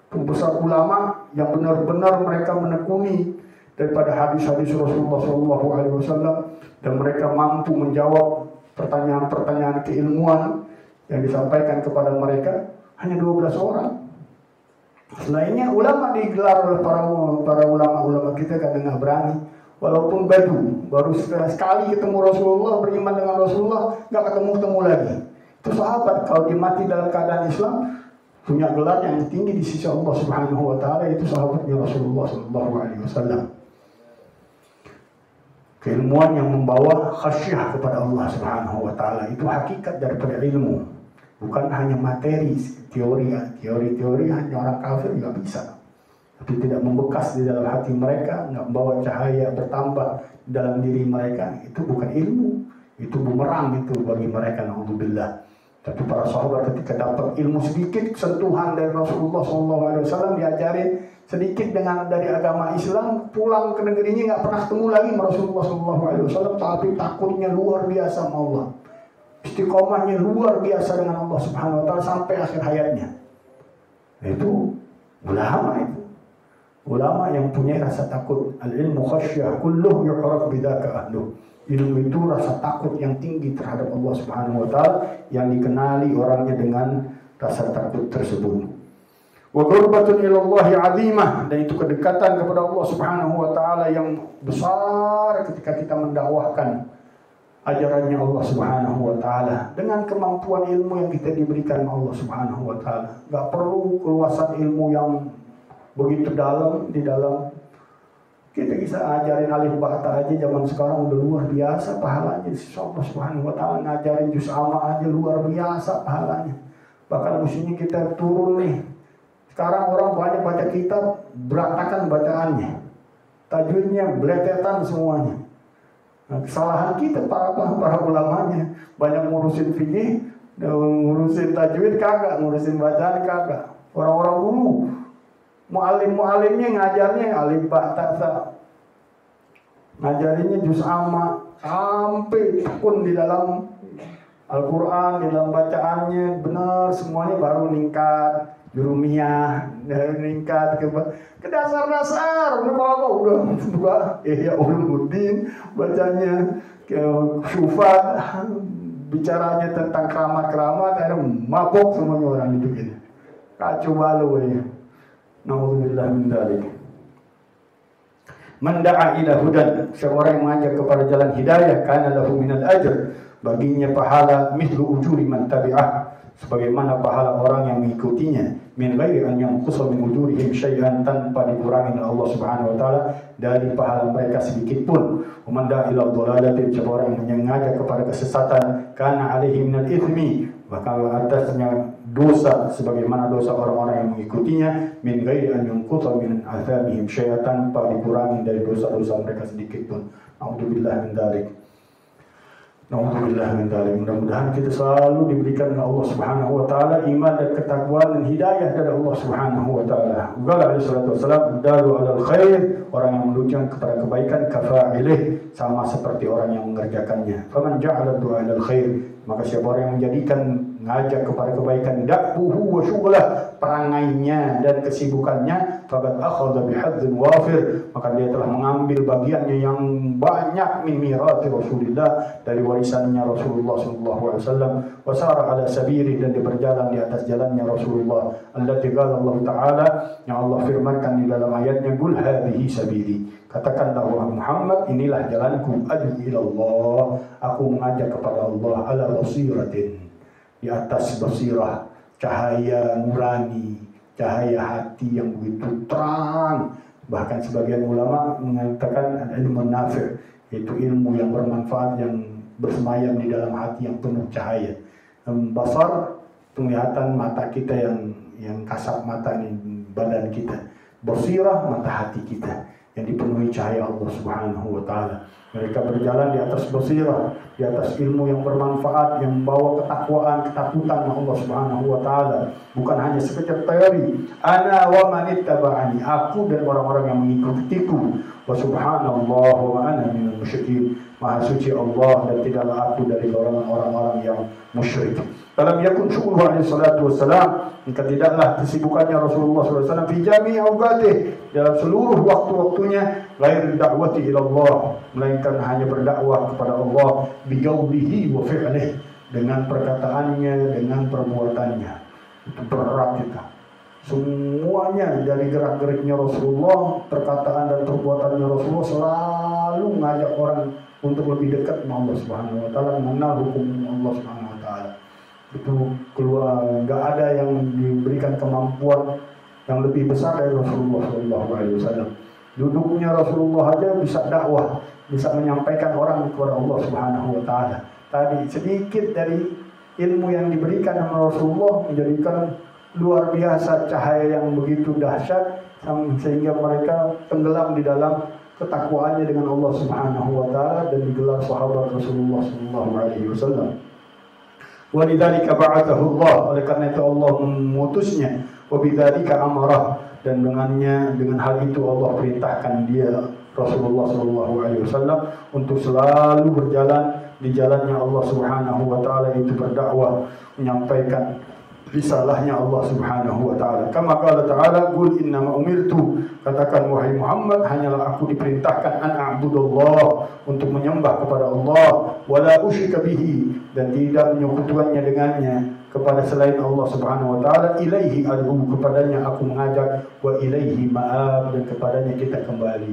Pembesar ulama yang benar-benar mereka menekuni daripada hadis-hadis Rasulullah SAW, dan mereka mampu menjawab pertanyaan-pertanyaan keilmuan yang disampaikan kepada mereka, hanya 12 orang. Selainnya ulama digelar oleh para ulama-ulama kita kadang nggak berani. Walaupun baru sekali ketemu Rasulullah, beriman dengan Rasulullah, nggak ketemu lagi. Itu sahabat, kalau dia mati dalam keadaan Islam, punya gelar yang tinggi di sisi Allah Subhanahu wa Ta'ala, itu sahabatnya Rasulullah SAW. Keilmuan yang membawa khasyah kepada Allah Subhanahu wa Ta'ala, itu hakikat daripada ilmu, bukan hanya materi, teori hanya orang kafir nggak bisa. Tapi tidak membekas di dalam hati mereka, nggak membawa cahaya bertambah dalam diri mereka, itu bukan ilmu, itu bumerang itu bagi mereka, naudzubillah. Tapi para sahabat ketika dapat ilmu sedikit, sentuhan dari Rasulullah SAW, diajarin sedikit dari agama Islam, pulang ke negerinya nggak pernah ketemu lagi Rasulullah SAW, tapi takutnya luar biasa sama Allah, istiqomahnya luar biasa dengan Allah Subhanahu Wa Taala sampai akhir hayatnya. Itu ulama itu. Ulama yang punya rasa takut, al-ilmu khasyah, kulluh yu'raf bidzaka ahluh. Ilmu itu rasa takut yang tinggi terhadap Allah Subhanahu wa Ta'ala, yang dikenali orangnya dengan rasa takut tersebut. Wa qurbatun ilallahi 'azimah, dan itu kedekatan kepada Allah Subhanahu wa Ta'ala yang besar ketika kita mendakwahkan ajarannya Allah Subhanahu wa Ta'ala dengan kemampuan ilmu yang kita diberikan Allah Subhanahu wa Ta'ala. Enggak perlu keluasan ilmu yang begitu dalam, di dalam kita bisa ajarin alif bata aja zaman sekarang udah luar biasa pahalanya. Allah Subhanahu wa Ta'ala ngajarin juz amma aja luar biasa pahalanya. Bahkan mestinya kita turun nih. Sekarang orang banyak baca kitab berantakan bacaannya, tajwidnya beletetan semuanya. Nah, kesalahan kita para ulamanya, banyak ngurusin fikih, ngurusin tajwid kagak, ngurusin bacaan kagak. Orang-orang dulu mu'alimnya ngajarnya alif ba ta sa, ngajarinnya juz amma sampai tekun di dalam Al-Quran, di dalam bacaannya benar semuanya, baru ningkat jurumiyah, ningkat ke dasar-dasar, udah ya ulumuddin bacanya, ke syufat bicaranya tentang keramat-keramat, mabok semuanya orang itu gitu, kacau balau ya. Nauzubillah min dzalik. Man da'a ila hudan, siapa yang mengajak kepada jalan hidayah, kana lahu minal ajr, baginya pahala mithlu ujuri man tabi'ah, sebagaimana pahala orang yang mengikutinya, min ghairi an yanqusa min ujurihim syai'an, tanpa dikurangi oleh Allah Subhanahu wa Ta'ala dari pahala mereka sedikit pun. Man da'a ila dhalalatin, siapa yang mengajak kepada kesesatan, kana alaihi minal ithmi, maka atasnya dosa sebagaimana dosa orang-orang yang mengikutinya, min ghairi an yanqusa min athamihim syai'an, tanpa dikurangi dari dosa-dosa mereka sedikit pun. A'udzubillah min dzalik. Nauzubillah min dzalik. Mudah-mudahan kita selalu diberikan oleh Allah Subhanahu wa Ta'ala iman dan ketakwaan dan hidayah dari Allah Subhanahu wa Ta'ala. Qala alaihi salatu wassalam, dalu 'alal khair, orang yang menunjukkan kepada kebaikan, kafa'ilih, sama seperti orang yang mengerjakannya. Faman ja'ala du'a 'alal khair, maka siapa orang yang menjadikan ngajak kepada kebaikan, da'buhu wa syughlah, perangainya dan kesibukannya, faqad akhadha bihadzin wafir, maka dia telah mengambil bagiannya yang banyak, min mirati Rasulillah, dari warisannya Rasulullah sallallahu alaihi wasallam, wa sara ala sabili, dan dia berjalan di atas jalannya Rasulullah, allati qala Allah Ta'ala, yang Allah firmankan di dalam ayatnya, qul hadhihi sabili, katakanlah wahai Muhammad, inilah jalanku, ad'u ila Allah, aku mengajak kepada Allah, ala basiratin, di atas basirah, cahaya nurani, cahaya hati yang begitu terang. Bahkan sebagian ulama mengatakan ilmu nafi', yaitu ilmu yang bermanfaat, yang bersemayam di dalam hati yang penuh cahaya. Basar, penglihatan mata kita yang kasat mata ini, badan kita. Basirah, mata hati kita yang dipenuhi cahaya Allah Subhanahu wa Ta'ala. Mereka berjalan di atas basirah, di atas ilmu yang bermanfaat, yang membawa ketakwaan, ketakutan Allah Subhanahu wa taala. Bukan hanya sekedar teori. Ana wa man ittaba'ani, aku dan orang-orang yang mengikutiku. Wa subhanallah wa ana minal musyrikin. Maha suci Allah dan tidaklah aku dari orang-orang yang musyrik. Dalam yakun syukur alaihi salatu wassalam, maka tidaklah kesibukannya Rasulullah SAW fi jami' awqatih, dalam seluruh waktu-waktunya, ghair da'wati ila Allah, melainkan hanya berdakwah kepada Allah biqaulihi wa fi'lihi, dengan perkataannya, dengan perbuatannya. Itu berat kita. Semuanya dari gerak-geriknya Rasulullah, perkataan dan perbuatannya Rasulullah selalu mengajak orang untuk lebih dekat dengan Allah Subhanahu wa taala, mengenal hukum Allah Subhanahu wa taala. Itu keluar, enggak ada yang diberikan kemampuan yang lebih besar dari Rasulullah sallallahu alaihi wasallam. Duduknya Rasulullah aja bisa dakwah, bisa menyampaikan orang kepada Allah Subhanahu wa taala. Tadi sedikit dari ilmu yang diberikan oleh Rasulullah menjadikan luar biasa cahaya yang begitu dahsyat sehingga mereka tenggelam di dalam ketakwaannya dengan Allah Subhanahu wa taala dan digelar sahabat Rasulullah sallallahu alaihi wasallam. Wa lidzalika ba'athahu Allah, oleh karena itu Allah mengutusnya, wa bidzalika amarah, dan dengan hal itu Allah perintahkan dia Rasulullah sallallahu alaihi wasallam untuk selalu berjalan di jalannya Allah Subhanahu wa taala, itu berdakwah, menyampaikan risalahnya Allah Subhanahu wa taala. Kama qala ta'ala, qul innama umirtu, katakan wahai Muhammad, hanyalah aku diperintahkan an a'budullah, untuk menyembah kepada Allah, wala usyrika bihi, dan tidak menyekutukannya dengannya kepada selain Allah Subhanahu wa taala, ilaihi ad'u, kepadanya aku mengajak, wa ilaihi ma'ab, dan kepadanya kita kembali.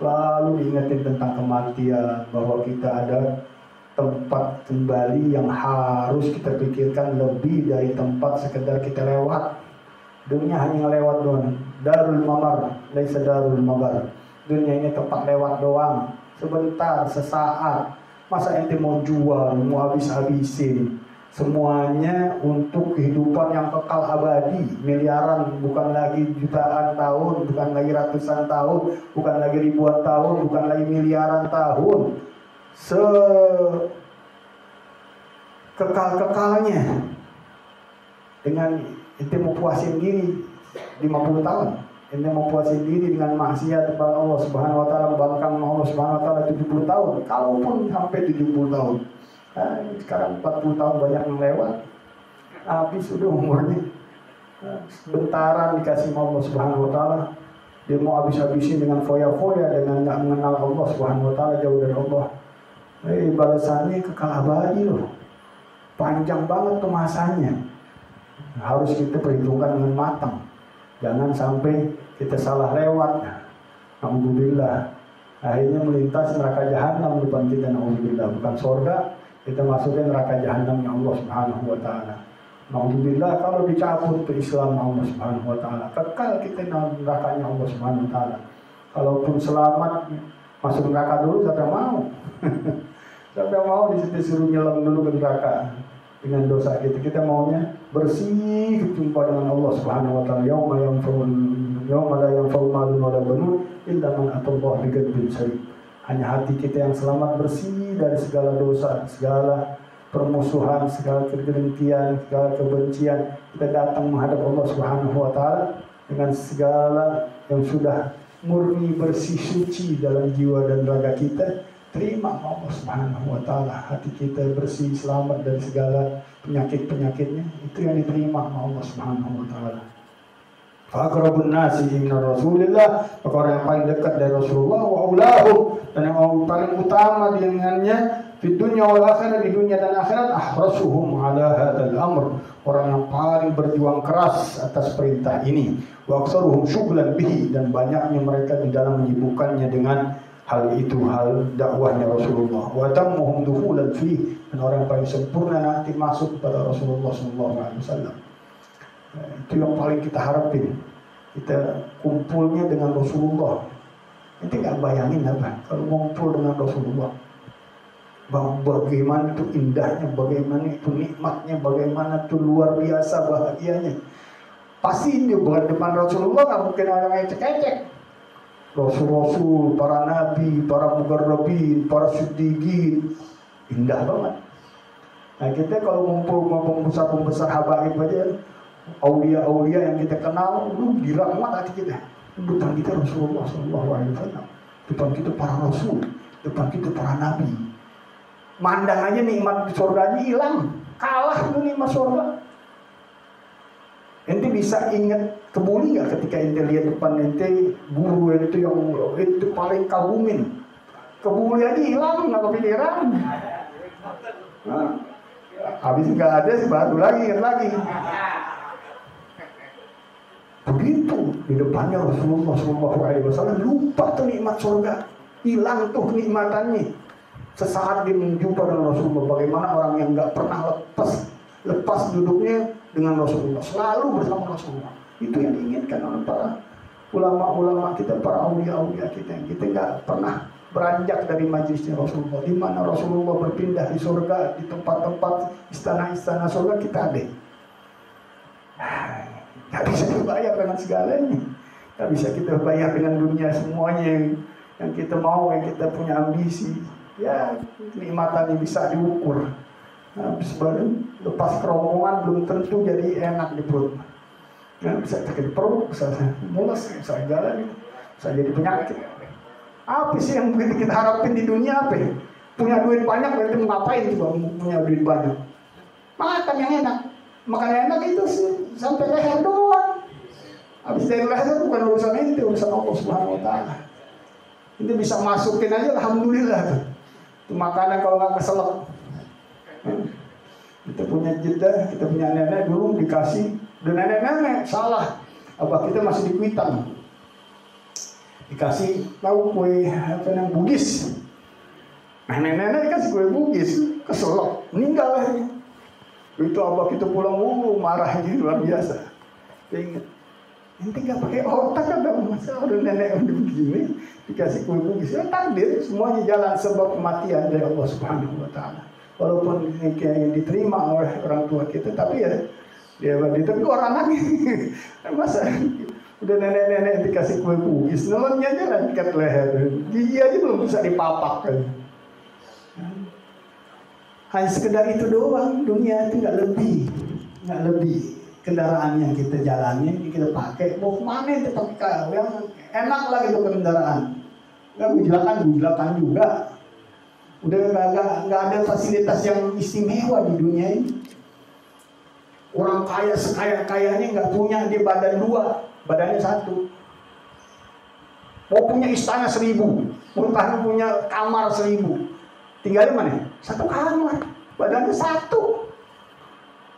Selalu diingatin tentang kematian, bahwa kita ada tempat kembali yang harus kita pikirkan lebih dari tempat sekedar kita lewat. Dunia hanya lewat doang. Darul mamar, laisa darul mabar. Dunia ini tempat lewat doang. Sebentar, sesaat. Masa ente mau jual, mau habis-habisin? Semuanya untuk kehidupan yang kekal abadi, miliaran, bukan lagi jutaan tahun, bukan lagi ratusan tahun, bukan lagi ribuan tahun, bukan lagi miliaran tahun. Kekal-kekalnya. Dengan ente mau puasin diri 50 tahun, ente mau puasin diri dengan maksiat kepada Allah Subhanahu wa taala, membangkang Allah Subhanahu wa taala 70 tahun, kalaupun sampai 70 tahun. Nah, sekarang 40 tahun banyak yang lewat, habis sudah umurnya. Sebentaran dikasih Allah Subhanahu wa taala, dia mau habis-habisin dengan foya-foya, dengan enggak mengenal Allah Subhanahu wa taala, jauh dari Allah. Balasannya kekal abadi loh. Panjang banget tuh masanya. Harus kita perhitungkan dengan matang. Jangan sampai kita salah lewat. Alhamdulillah. Akhirnya melintas neraka jahanam depan kita, alhamdulillah. Bukan surga, kita masukin neraka jahanamnya Allah Subhanahu wa taala. Alhamdulillah kalau dicabut ke Islam Allah Subhanahu wa taala, kekal kita nerakanya Allah Subhanahu wa taala. Kalaupun selamat masuk neraka dulu, siapa mau? Siapa mau disuruh nyelam dulu ke neraka dengan dosa kita? Kita maunya bersih, berjumpa dengan Allah Subhanahu wa taala. Yauma la yanfa'u malun wala banun illa man atallaha biqalbin salim. Hanya hati kita yang selamat, bersih dari segala dosa, segala permusuhan, segala kedengkian, segala kebencian. Kita datang menghadap Allah Subhanahu wa taala dengan segala yang sudah murni, bersih, suci dalam jiwa dan raga kita. Terima Allah Subhanahu wa taala, hati kita bersih, selamat dari segala penyakit-penyakitnya. Itu yang diterima Allah Subhanahu wa taala. Faqrabun nasi min Rasulillah, maka orang yang paling dekat dari Rasulullah, wa ulahum, dan yang paling utama dengannya di dunia wal akhirat, di dunia dan akhirat, ahrasuhum ala hadzal amr, orang yang paling berjuang keras atas perintah ini, wa aktsaruhum syughlan bihi, dan banyaknya mereka di dalam menyibukkannya dengan hal itu, hal dakwahnya Rasulullah. Wa tammuhum dukhulan fi, dan orang yang paling sempurna nanti masuk kepada Rasulullah sallallahu alaihi wasallam. Itu yang paling kita harapin. Kita kumpulnya dengan Rasulullah. Nanti nggak bayangin apa kalau ngumpul dengan Rasulullah. Bagaimana itu indahnya, bagaimana itu nikmatnya, bagaimana itu luar biasa bahagianya. Pasti di depan Rasulullah nggak mungkin orang ecek-ecek. Rasul-rasul, para nabi, para mugarrabin, para siddiqin. Indah banget. Nah kita kalau ngumpul pembesar-pembesar habaib aja, aulia-aulia yang kita kenal, gila amat hati kita. Depan kita Rasulullah SAW, depan kita para rasul, depan kita para nabi. Mandang aja nikmat di surganya hilang, kalah tuh nikmat surga. Ente bisa ingat kebuli nggak ketika ente lihat depan ente guru ente yang itu paling kagumin, kebuli aja hilang nggak kepikiran. Nah, habis nggak ada sih baru lagi ingat lagi. Begitu di depannya Rasulullah SAW lupa tuh nikmat surga, hilang tuh kenikmatannya. Sesaat dia menjumpa dengan Rasulullah, bagaimana orang yang nggak pernah lepas duduknya dengan Rasulullah, selalu bersama Rasulullah. Itu yang diinginkan oleh para ulama-ulama kita, para aulia-aulia kita, yang kita nggak pernah beranjak dari majlisnya Rasulullah. Di mana Rasulullah berpindah di surga, di tempat-tempat istana-istana surga kita ada. Nggak bisa dibayar dengan segalanya, nggak bisa kita bayar dengan dunia semuanya yang kita mau, yang kita punya ambisi. Ya kenikmatannya bisa diukur. Nah, lepas kerombongan belum tentu jadi enak di perut. Ya, bisa sakit perut, bisa mules, bisa jalan, bisa jadi penyakit. Apa sih yang begitu kita harapin di dunia apa? Punya duit banyak berarti mau ngapain coba punya duit banyak? Makan yang enak. Makan yang enak itu sampai leher doang. Habis dari leher bukan urusan itu, urusan Allah Subhanahu wa taala. Itu bisa masukin aja alhamdulillah tuh. Itu makanan kalau nggak keselak. Kita punya jeda, kita punya nenek dulu dikasih, dan nenek-nenek salah. Abah kita masih di Kuitang. Dikasih tahu kue apa yang Bugis. Nenek-nenek dikasih kue Bugis, keselak, meninggal akhirnya. Itu abah kita pulang marah gitu luar biasa. Ingat, nanti nggak pakai otak ada masalah udah nenek udah begini dikasih kue Bugis. Ya takdir, semuanya jalan sebab kematian dari Allah Subhanahu wa taala. Walaupun yang diterima oleh orang tua kita, tapi ya dia ditegur anaknya. Masa udah nenek-nenek dikasih kue Bugis, nelonnya aja lah ikat leher, gigi aja belum bisa dipapak kan. Hanya sekedar itu doang, dunia itu nggak lebih. Kendaraan yang kita jalani, kita pakai, mau kemana itu pakai yang enak lagi itu kendaraan. Nggak bujakan juga. Udah nggak ada fasilitas yang istimewa di dunia ini. Orang kaya sekaya-kayanya nggak punya dia badan 2, badannya 1. Mau punya istana 1000, mau punya kamar 1000. Tinggal di mana? 1 kamar, badannya 1.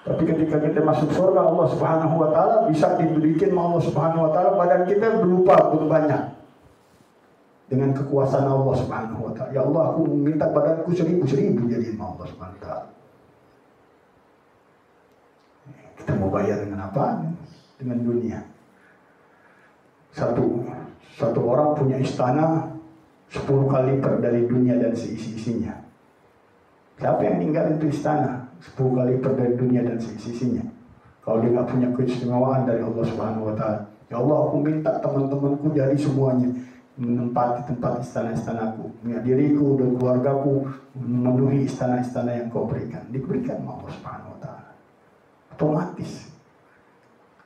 Tapi ketika kita masuk surga Allah Subhanahu wa taala bisa diberikan Allah Subhanahu wa taala badan kita berupa banyak. Dengan kekuasaan Allah Subhanahu wa taala. Ya Allah, aku minta badanku 1000 jadi Allah Subhanahu wa taala. Kita mau bayar dengan apa? Dengan dunia. Satu orang punya istana 10 kali lipat dari dunia dan seisi-isinya. Siapa yang tinggal itu istana 10 kali lipat dari dunia dan seisi-isinya? Kalau dia nggak punya keistimewaan dari Allah Subhanahu wa taala. Ya Allah, aku minta teman-temanku jadi semuanya menempati tempat istana-istanaku, diriku dan keluargaku memenuhi istana-istana yang kau berikan. Diberikan Allah Subhanahu wa taala. Otomatis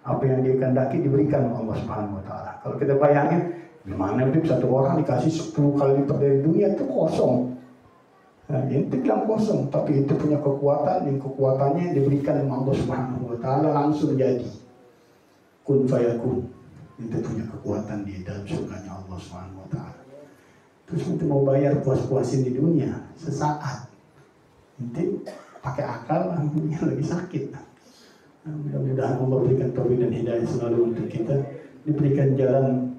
apa yang dia kehendaki diberikan Allah Subhanahu wa taala. Kalau kita bayangin gimana itu satu orang dikasih 10 kali lipat dari dunia, itu kosong. Nah, itu bilang kosong, tapi itu punya kekuatan, yang kekuatannya diberikan oleh Allah Subhanahu wa taala langsung jadi. Kun fayakun. Itu punya kekuatan di dalam surganya Allah Subhanahu wa taala. Terus kita mau bayar puas-puasin di dunia sesaat. Nanti pakai akal dunia lagi sakit. Nah, mudah-mudahan Allah berikan taufik dan hidayah selalu untuk kita, diberikan jalan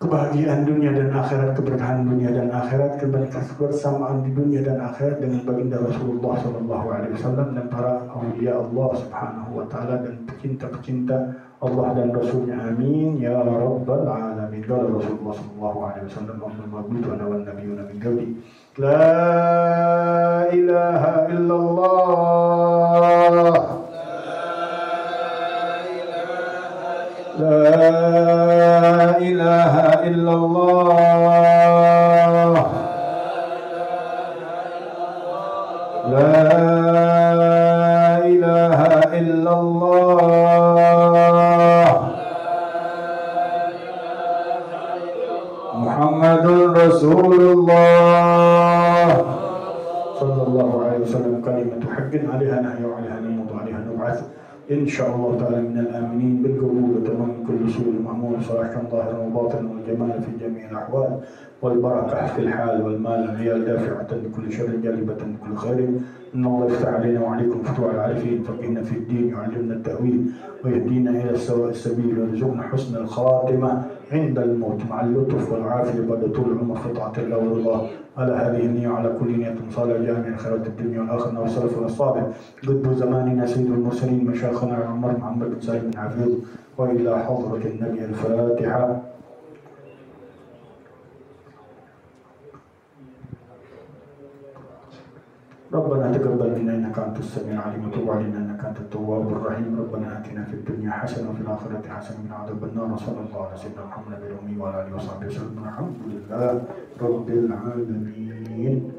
kebahagiaan dunia dan akhirat, keberkahan dunia dan akhirat, kebersamaan di dunia dan akhirat dengan baginda Rasulullah SAW dan para awliya Allah Subhanahu wa taala dan pecinta-pecinta Allah dan Rasulnya, amin ya rabbal alamin. Qala Rasulullah SAW, Allahumma qultu ana wan nabiyyuna min qabli la ilaha illallah la ilaha illallah عليها نحيا وعليها نموت وعليها نبعث إن شاء الله تعالى من الآمنين بالقبول وتمام كل سوء المأمون صلاحا ظاهرا وباطنا والجمال في جميع الأحوال والبركة في الحال والمال والعيال دافعة لكل شر جالبة لكل خير. إن الله يفتح علينا وعليكم فتوح العارفين فقهنا في الدين يعلمنا التأويل ويهدينا إلى السواء السبيل ويرزقنا حسن الخاتمة عند الموت مع اللطف والعافية بعد طول العمر في طاعة الله والله. على هذه النية وعلى كل نية صالحة جامعة خيرات الدنيا والآخرة والسلف والصالح قطب زماننا سيد المرسلين مشايخنا عمر محمد بن سالم بن عفيظ وإلى حضرة النبي الفاتحة. ربنا تقبل منا انك انت السميع العليم وتب علينا انك انت التواب الرحيم. ربنا اتنا في الدنيا حسنه وفي الاخره حسنه وقنا عذاب النار. وصلى الله على سيدنا محمد الامي وعلى اله وصحبه وسلم. الحمد لله رب العالمين.